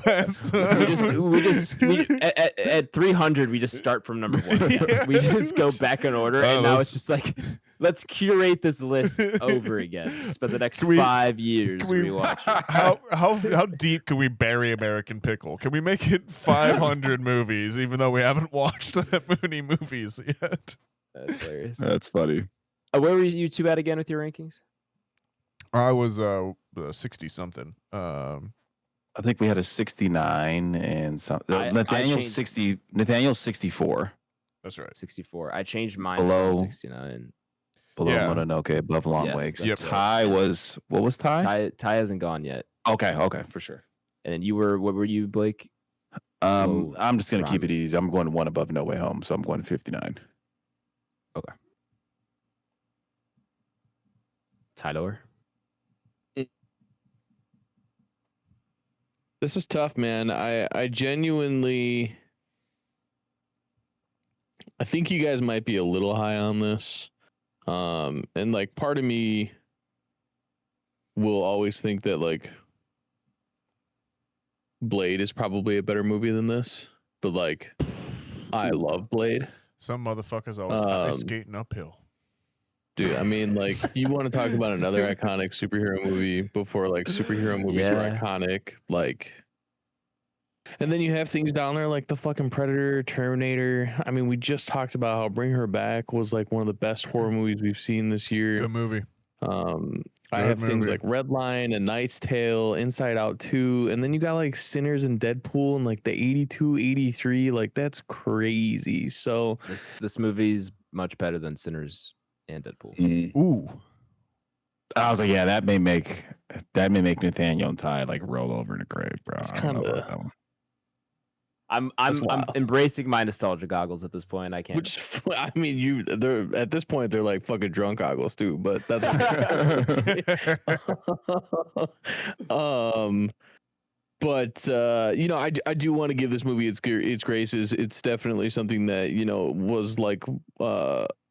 Speaker 2: At 300, we just start from number 1.
Speaker 3: Yeah.
Speaker 2: We just go back in order, and now it's just like, let's curate this list over again. Spend the next 5 years rewatching.
Speaker 3: How deep can we bury American Pickle? Can we make it 500 movies, even though we haven't watched that many movies yet?
Speaker 2: That's hilarious.
Speaker 4: That's funny.
Speaker 2: Where were you two at again with your rankings?
Speaker 3: I was 60 something.
Speaker 4: I think we had a 69 and something. Nathaniel's 60. Nathaniel's 64.
Speaker 3: That's right.
Speaker 2: 64. I changed mine
Speaker 4: below
Speaker 2: from 69.
Speaker 4: Below Mononoke, above Long Legs.
Speaker 2: Yes,
Speaker 4: Ty was what was Ty?
Speaker 2: Ty hasn't gone yet.
Speaker 4: Okay, for sure.
Speaker 2: And then what were you, Blake?
Speaker 4: I'm just gonna keep it easy. I'm going one above No Way Home, so I'm going 59.
Speaker 2: Okay. Tyler.
Speaker 6: This is tough, man. I genuinely, I think you guys might be a little high on this. And like part of me will always think that like Blade is probably a better movie than this, but like I love Blade.
Speaker 3: Some motherfuckers always skating uphill.
Speaker 6: Dude, I mean, like, you want to talk about another iconic superhero movie before, like, superhero movies were iconic, like, and then you have things down there like the fucking Predator, Terminator. I mean, we just talked about how Bring Her Back was, like, one of the best horror movies we've seen this year.
Speaker 3: Good movie.
Speaker 6: I have things like Redline, A Knight's Tale, Inside Out 2, and then you got, like, Sinners and Deadpool and, like, the 82, 83, like, that's crazy. So
Speaker 2: this movie's much better than Sinners and Deadpool.
Speaker 3: Ooh.
Speaker 4: I was like, yeah, that may make Nathaniel and Ty like roll over in a grave, bro.
Speaker 6: It's kind of.
Speaker 2: I'm embracing my nostalgia goggles at this point. I can't.
Speaker 6: Which I mean, they're at this point they're like fucking drunk goggles too, but that's. But you know, I do want to give this movie its graces. It's definitely something that, you know, was like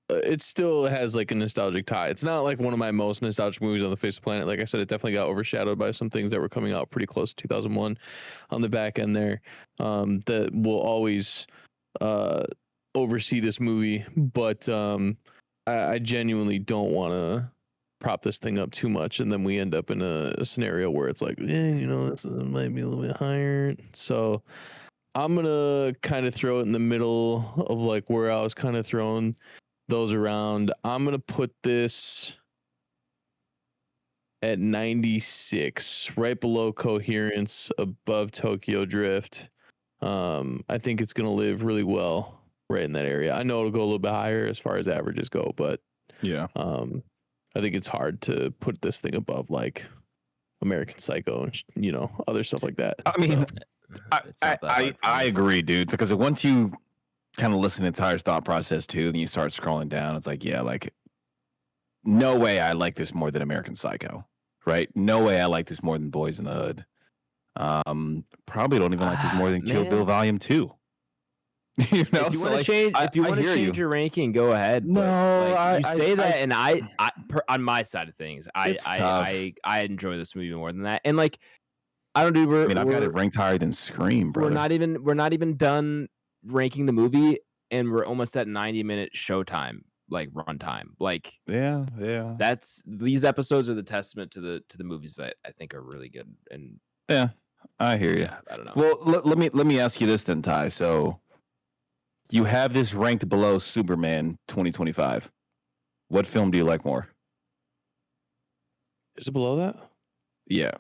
Speaker 6: it still has like a nostalgic tie. It's not like one of my most nostalgic movies on the face of the planet. Like I said, it definitely got overshadowed by some things that were coming out pretty close to 2001 on the back end there. That will always oversee this movie, but I genuinely don't want to prop this thing up too much, and then we end up in a scenario where it's like, this might be a little bit higher. So I'm gonna kind of throw it in the middle of like where I was kind of throwing those around. I'm gonna put this at 96, right below Coherence, above Tokyo Drift. I think it's gonna live really well right in that area. I know it'll go a little bit higher as far as averages go, but
Speaker 4: yeah,
Speaker 6: I think it's hard to put this thing above like American Psycho and other stuff like that.
Speaker 4: I mean, I agree, dude. Because once you kind of listen to Tyler's thought process too, then you start scrolling down. It's like, yeah, like no way I like this more than American Psycho, right? No way I like this more than Boys in the Hood. Probably don't even like this more than Kill Bill Volume 2.
Speaker 2: If you want to change your ranking, go ahead.
Speaker 4: No,
Speaker 2: you say that, and I on my side of things, I enjoy this movie more than that. And like, I don't do.
Speaker 4: I've got it ranked higher than Scream, bro.
Speaker 2: We're not even done ranking the movie, and we're almost at 90-minute showtime, like runtime. Like,
Speaker 4: yeah.
Speaker 2: These episodes are the testament to the movies that I think are really good. And
Speaker 4: yeah, I hear you.
Speaker 2: Yeah, I don't know.
Speaker 4: Well, let me ask you this then, Ty. So you have this ranked below Superman 2025. What film do you like more?
Speaker 6: Is it below that?
Speaker 4: Yeah.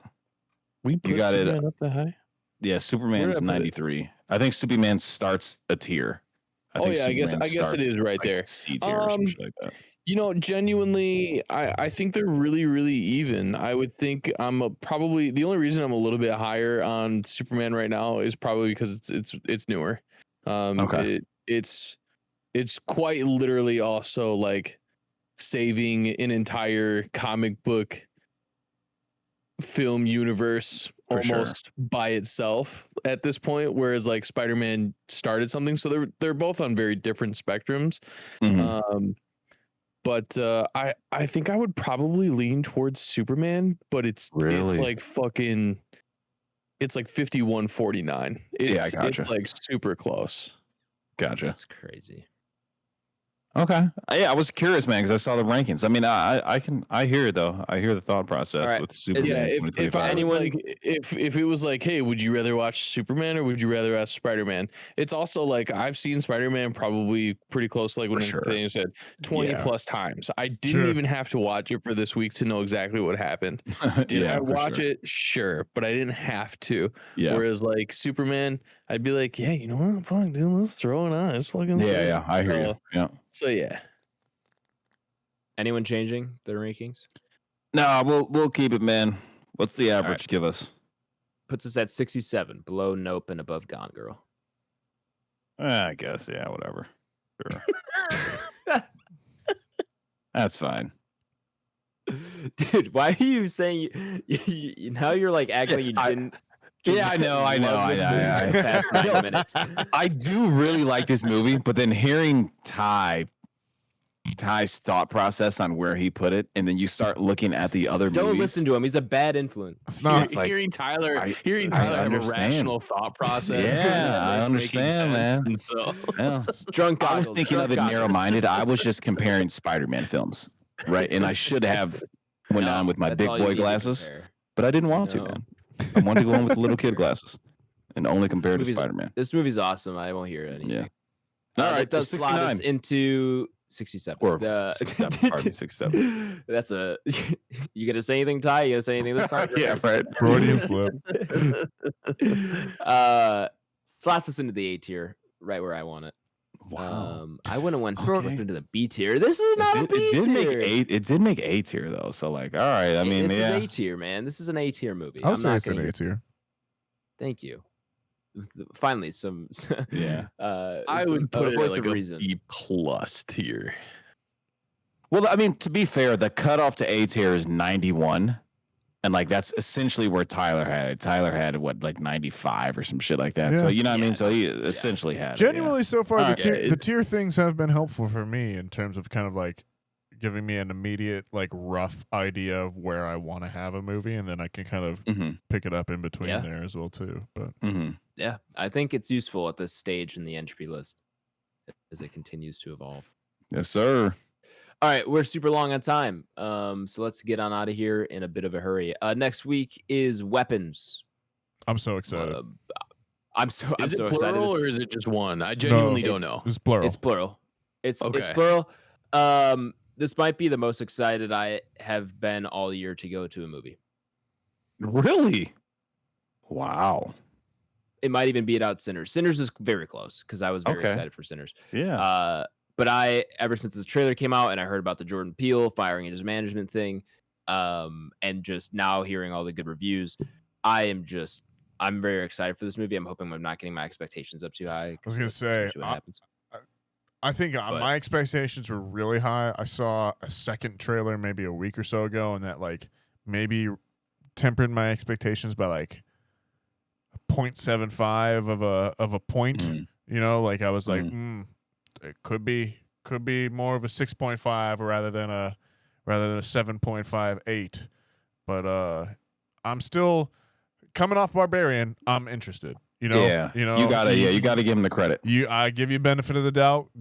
Speaker 6: You got Superman it up that high?
Speaker 4: Yeah, Superman's 93. I think Superman starts a tier.
Speaker 6: I guess it is right there.
Speaker 4: C tier or something like that.
Speaker 6: Genuinely, I think they're really, really even. I would think probably the only reason I'm a little bit higher on Superman right now is probably because it's newer.
Speaker 4: Okay.
Speaker 6: It's quite literally also like saving an entire comic book film universe almost by itself at this point, whereas like Spider-Man started something, so they're both on very different spectrums.
Speaker 4: Mm-hmm.
Speaker 6: But I think I would probably lean towards Superman, but it's like fucking it's like 51-49.
Speaker 4: Yeah, gotcha.
Speaker 6: It's like super close.
Speaker 4: Gotcha.
Speaker 2: That's crazy.
Speaker 4: Okay. Yeah, I was curious, man, because I saw the rankings. I mean, I hear it though. I hear the thought process with Superman.
Speaker 6: Yeah, if it was like, hey, would you rather watch Superman or would you rather watch Spider-Man? It's also like I've seen Spider-Man probably pretty close, like when Nathaniel said 20 plus times. I didn't even have to watch it for this week to know exactly what happened. Did I watch it? Sure, but I didn't have to.
Speaker 4: Yeah.
Speaker 6: Whereas like Superman, I'd be like, yeah, you know what? Fuck, dude, let's throw it on. It's fucking
Speaker 4: yeah. I hear you. Yeah.
Speaker 6: So yeah.
Speaker 2: Anyone changing their rankings?
Speaker 4: No, we'll keep it, man. What's the average? Give us.
Speaker 2: Puts us at 67, below Nope and above Gone Girl.
Speaker 4: I guess, yeah, whatever. Sure. That's fine.
Speaker 2: Dude, why are you saying you now you're like acting like you didn't?
Speaker 4: Yeah, I know.
Speaker 2: Past 9 minutes.
Speaker 4: I do really like this movie, but then hearing Ty's thought process on where he put it, and then you start looking at the other movies.
Speaker 2: Don't listen to him. He's a bad influence.
Speaker 3: It's not
Speaker 6: like, hearing Tyler have a rational thought process.
Speaker 4: Yeah, I understand, man.
Speaker 6: So,
Speaker 2: drunk.
Speaker 4: I was thinking of it narrow-minded. I was just comparing Spider-Man films, right? And I should have went on with my big boy glasses, but I didn't want to, man. I wanted to go on with the little kid glasses and only compare to Spider-Man.
Speaker 2: This movie's awesome. I won't hear anything.
Speaker 4: Yeah. All right,
Speaker 2: it does
Speaker 4: so
Speaker 2: slot us into 67.
Speaker 4: Or 67.
Speaker 2: That's a. You gonna say anything, Ty? You gonna say anything this time?
Speaker 3: Yeah, right. Freudian slip.
Speaker 2: Slots us into the A tier, right where I want it.
Speaker 4: Wow.
Speaker 2: I wouldn't want to slip into the B tier. This is not a B tier.
Speaker 4: It did make A tier though. So like, all right. I mean,
Speaker 2: this is A tier, man. This is an A tier movie.
Speaker 3: I'll say it's an A tier.
Speaker 2: Thank you. Finally, some.
Speaker 4: Yeah.
Speaker 6: I would put it at like a B plus tier.
Speaker 4: Well, I mean, to be fair, the cutoff to A tier is 91. And like that's essentially where Tyler had it. Tyler had what, like 95 or some shit like that. So you know what I mean? So he essentially had
Speaker 3: genuinely
Speaker 4: it.
Speaker 3: So far the
Speaker 6: it's-
Speaker 3: tier things have been helpful for me in terms of kind of like giving me an immediate like rough idea of where I want to have a movie, and then I can kind of pick it up in between there as well too. But
Speaker 2: yeah, I think it's useful at this stage in the entropy list as it continues to evolve.
Speaker 4: Yes, sir.
Speaker 2: All right, we're super long on time, so let's get on out of here in a bit of a hurry. Next week is weapons.
Speaker 3: I'm so excited.
Speaker 2: I'm so
Speaker 6: plural
Speaker 2: excited.
Speaker 6: Or is it just one? I genuinely don't know.
Speaker 3: It's plural.
Speaker 2: It's plural. It's
Speaker 6: okay.
Speaker 2: plural. This might be the most excited I have been all year to go to a movie.
Speaker 4: Really? Wow.
Speaker 2: It might even beat out Sinners. Sinners is very close because I was very excited for Sinners.
Speaker 4: Yeah.
Speaker 2: But ever since this trailer came out and I heard about the Jordan Peele firing his management thing, and just now hearing all the good reviews, I'm very excited for this movie. I'm hoping I'm not getting my expectations up too high.
Speaker 3: I was gonna say, I think my expectations were really high. I saw a second trailer maybe a week or so ago, and that like maybe tempered my expectations by like 0.75 of a point. You know, like I was like, it could be more of a 6.5 rather than a 7.58. But I'm still coming off Barbarian. I'm interested. You know, you gotta
Speaker 4: give him the credit.
Speaker 3: I give you benefit of the doubt.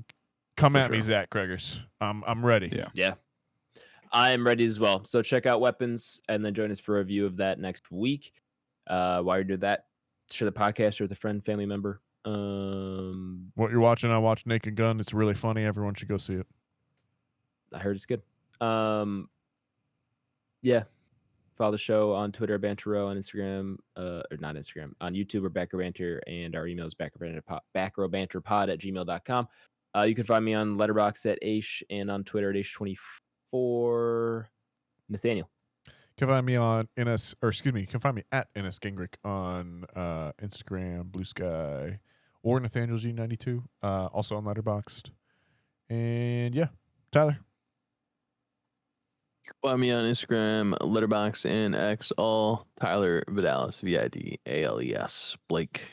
Speaker 3: Come at me, Zach Kregers. I'm ready.
Speaker 2: Yeah. I am ready as well. So check out Weapons and then join us for a review of that next week. While you're doing that, share the podcast with a friend, family member.
Speaker 3: What you're watching, I watched Naked Gun. It's really funny. Everyone should go see it.
Speaker 2: I heard it's good. Yeah. Follow the show on Twitter, Banter Row, on Instagram, or not Instagram, on YouTube or Back Row Banter, and our email is backrowbanterpod@gmail.com. You can find me on Letterboxd at Aish and on Twitter at Aish24. Nathaniel.
Speaker 3: You can find me on you can find me at NS Gingrich on Instagram, Blue Sky, or Nathaniel G92. Also on Letterboxd. And yeah, Tyler.
Speaker 6: You can find me on Instagram, Letterboxd, and X, all Tyler Vidalis, Vidales, Blake.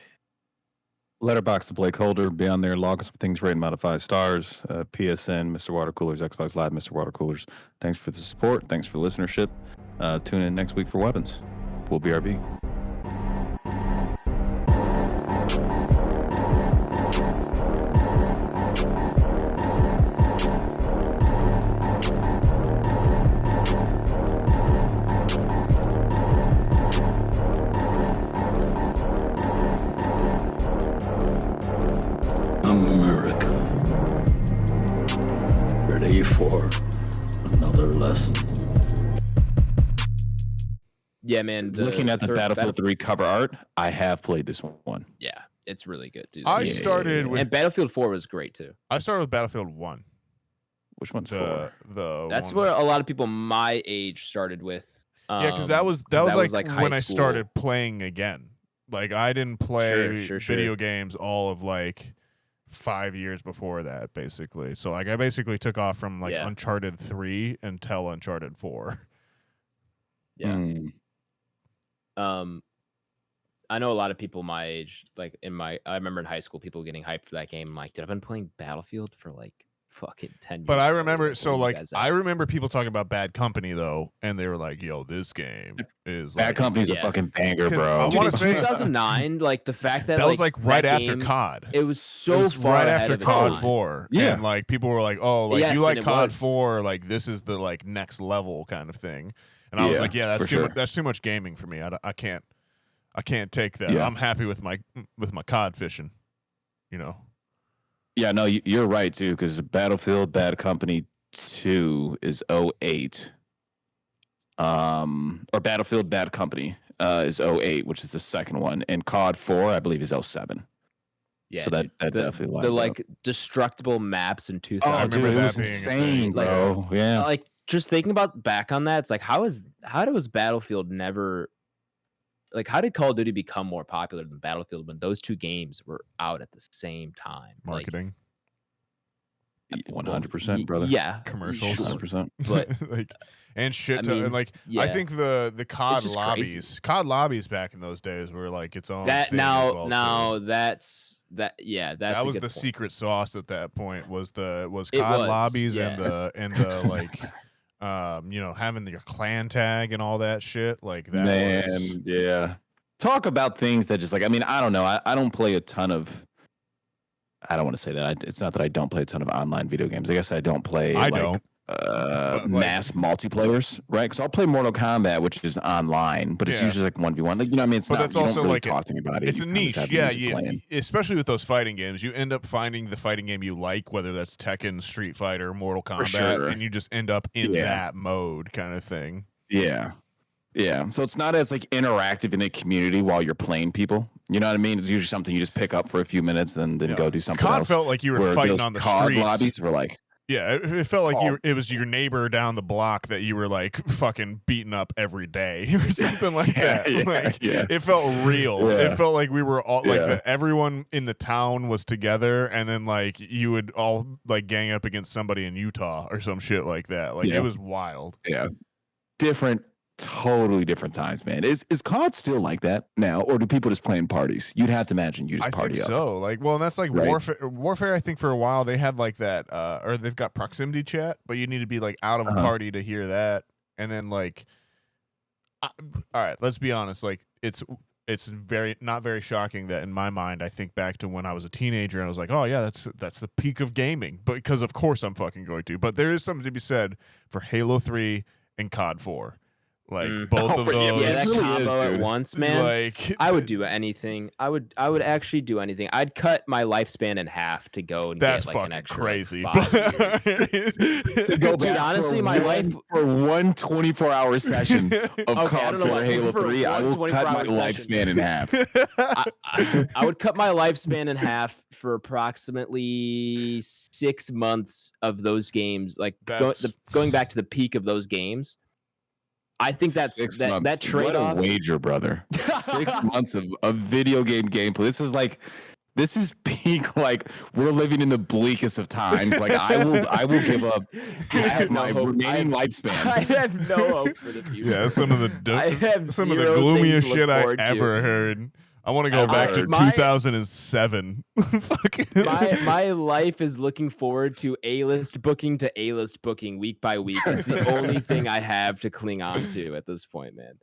Speaker 4: Letterboxd to BlakeHolder. Be on there. Log us for things rated out of 5 stars. PSN, Mr. Water Coolers, Xbox Live, Mr. Water Coolers. Thanks for the support. Thanks for listenership. Tune in next week for Weapons. We'll BRB.
Speaker 1: America. Ready for another lesson.
Speaker 2: Yeah, man.
Speaker 4: Looking at the Battlefield 3 cover art, I have played this one.
Speaker 2: Yeah, it's really good, dude.
Speaker 3: I started with...
Speaker 2: And Battlefield 4 was great, too.
Speaker 3: I started with Battlefield 1.
Speaker 4: Which one's 4?
Speaker 2: That's where a lot of people my age started with.
Speaker 3: Yeah, because that was like when I
Speaker 2: school.
Speaker 3: started playing again. Like, I didn't play
Speaker 2: Sure.
Speaker 3: video games all of, like, 5 years before that, basically. So, like, I basically took off from, like, Uncharted 3 until Uncharted 4.
Speaker 2: Yeah. I know a lot of people my age, like I remember in high school, people getting hyped for that game. I'm like, dude, I've been playing Battlefield for like fucking 10 years.
Speaker 3: But I remember, I remember people talking about Bad Company, though, and they were like, yo, this game is
Speaker 4: Bad
Speaker 3: like...
Speaker 4: Company's a fucking banger, bro.
Speaker 3: I want to say...
Speaker 2: 2009, like, the fact that...
Speaker 3: That was, like, right after
Speaker 2: game,
Speaker 3: COD.
Speaker 2: It was so far
Speaker 3: right
Speaker 2: ahead
Speaker 3: after
Speaker 2: of
Speaker 3: COD
Speaker 2: time.
Speaker 3: 4.
Speaker 4: Yeah.
Speaker 3: And, like, people were like, oh, like,
Speaker 2: Yes,
Speaker 3: you like
Speaker 2: and it
Speaker 3: COD
Speaker 2: was.
Speaker 3: 4, like, this is the, like, next level kind of thing. And I was like, yeah, that's too much gaming for me. I can't take that.
Speaker 4: Yeah.
Speaker 3: I'm happy with my COD fishing, you know.
Speaker 4: Yeah, no, you're right too, because Battlefield Bad Company 2 is 08. Or Battlefield Bad Company is 08, which is the second one, and COD 4 I believe is 07.
Speaker 2: Yeah,
Speaker 4: so that definitely lines
Speaker 2: the
Speaker 4: up.
Speaker 2: like destructible maps in 2000.
Speaker 3: I remember
Speaker 4: it
Speaker 3: that
Speaker 4: was
Speaker 3: being a
Speaker 4: insane,
Speaker 3: thing.
Speaker 4: bro. Yeah,
Speaker 2: Like just thinking about back on that, it's like how was Battlefield never like how did Call of Duty become more popular than Battlefield when those two games were out at the same time?
Speaker 3: Marketing.
Speaker 2: Like,
Speaker 4: 100%, brother.
Speaker 2: Yeah,
Speaker 3: commercials,
Speaker 4: 100%.
Speaker 2: but
Speaker 3: like and shit.
Speaker 2: I mean,
Speaker 3: and like
Speaker 2: yeah.
Speaker 3: I think the COD
Speaker 2: just
Speaker 3: lobbies, COD lobbies back in those days were like its own
Speaker 2: that
Speaker 3: thing as well,
Speaker 2: now
Speaker 3: too.
Speaker 2: that's that
Speaker 3: That
Speaker 2: a
Speaker 3: was
Speaker 2: good
Speaker 3: the
Speaker 2: point.
Speaker 3: secret sauce at that point. Was
Speaker 2: It
Speaker 3: COD
Speaker 2: was,
Speaker 3: lobbies
Speaker 2: yeah.
Speaker 3: and the like, having your clan tag and all that shit. Like that
Speaker 4: Man,
Speaker 3: was
Speaker 4: yeah. Talk about things that just like, I mean, I don't know. I don't play a ton of. I don't want to say that. It's not that I don't play a ton of online video games. I guess I don't play
Speaker 3: don't. But,
Speaker 4: mass multiplayers, right? Because I'll play Mortal Kombat, which is online, but it's
Speaker 3: Yeah.
Speaker 4: usually like 1v1. Like, you know what I mean? It's
Speaker 3: But
Speaker 4: not,
Speaker 3: that's
Speaker 4: you
Speaker 3: also
Speaker 4: don't really
Speaker 3: like
Speaker 4: talk to anybody.
Speaker 3: it's
Speaker 4: You
Speaker 3: a
Speaker 4: kinda just
Speaker 3: niche,
Speaker 4: have
Speaker 3: yeah.
Speaker 4: music playing.
Speaker 3: Especially with those fighting games, you end up finding the fighting game you like, whether that's Tekken, Street Fighter, Mortal Kombat,
Speaker 4: sure.
Speaker 3: and you just end up in
Speaker 4: Yeah.
Speaker 3: that mode kind of thing.
Speaker 4: Yeah. Yeah. So it's not as like interactive in a community while you're playing people. You know what I mean? It's usually something you just pick up for a few minutes and then go do something
Speaker 3: COD
Speaker 4: else.
Speaker 3: felt like you were
Speaker 4: Where
Speaker 3: fighting
Speaker 4: those
Speaker 3: on the
Speaker 4: COD
Speaker 3: streets.
Speaker 4: lobbies were like,
Speaker 3: Yeah, it felt like it was your neighbor down the block that you were like fucking beating up every day or something like that. It felt real.
Speaker 4: Yeah.
Speaker 3: It felt like we were all like
Speaker 4: Yeah.
Speaker 3: everyone in the town was together, and then like you would all like gang up against somebody in Utah or some shit like that. Like it was wild.
Speaker 4: Yeah. Totally different times, man. Is COD still like that now, or do people just play in parties? You'd have to imagine you just
Speaker 3: I
Speaker 4: party
Speaker 3: think
Speaker 4: up.
Speaker 3: so. Like, well, and that's like
Speaker 4: Right.
Speaker 3: Warfare. I think for a while they had like that, or they've got proximity chat, but you need to be like out of a party to hear that. And then like, all right, let's be honest. Like, it's not very shocking that in my mind I think back to when I was a teenager and I was like, oh yeah, that's the peak of gaming. But because of course I'm fucking going to. But there is something to be said for Halo 3 and COD 4. Like both of those.
Speaker 2: Yeah, that
Speaker 4: really
Speaker 2: combo
Speaker 4: is,
Speaker 2: at
Speaker 4: dude.
Speaker 2: once, man.
Speaker 3: Like
Speaker 2: I would do anything. I would actually do anything. I'd cut my lifespan in half to go and
Speaker 3: that's
Speaker 2: get like
Speaker 3: fucking
Speaker 2: an extra
Speaker 3: crazy.
Speaker 2: Like, 5 years.
Speaker 4: Go
Speaker 2: Dude,
Speaker 4: back
Speaker 2: honestly,
Speaker 4: for
Speaker 2: my
Speaker 4: one-
Speaker 2: life
Speaker 4: for one 24-hour session of
Speaker 2: Okay, I
Speaker 4: COD
Speaker 2: don't know
Speaker 4: 4
Speaker 2: what-
Speaker 4: Halo
Speaker 2: for
Speaker 4: 3, I
Speaker 2: one
Speaker 4: will cut my
Speaker 2: 24-hour session.
Speaker 4: lifespan in half.
Speaker 2: I would cut my lifespan in half for approximately 6 months of those games. Like going back to the peak of those games. I think that's
Speaker 4: 6
Speaker 2: that
Speaker 4: months.
Speaker 2: trade-off.
Speaker 4: What a wager, brother. 6 months of video game gameplay. This is peak. Like, we're living in the bleakest of times. Like, I will give up half my remaining lifespan.
Speaker 2: I have no hope for the future.
Speaker 3: Yeah, some of the
Speaker 2: zero
Speaker 3: gloomiest
Speaker 2: things to look
Speaker 3: shit I
Speaker 2: forward to.
Speaker 3: ever heard. I want to go back to 2007. Fucking
Speaker 2: My life is looking forward to A-list booking to A-list booking week by week. It's the only thing I have to cling on to at this point, man.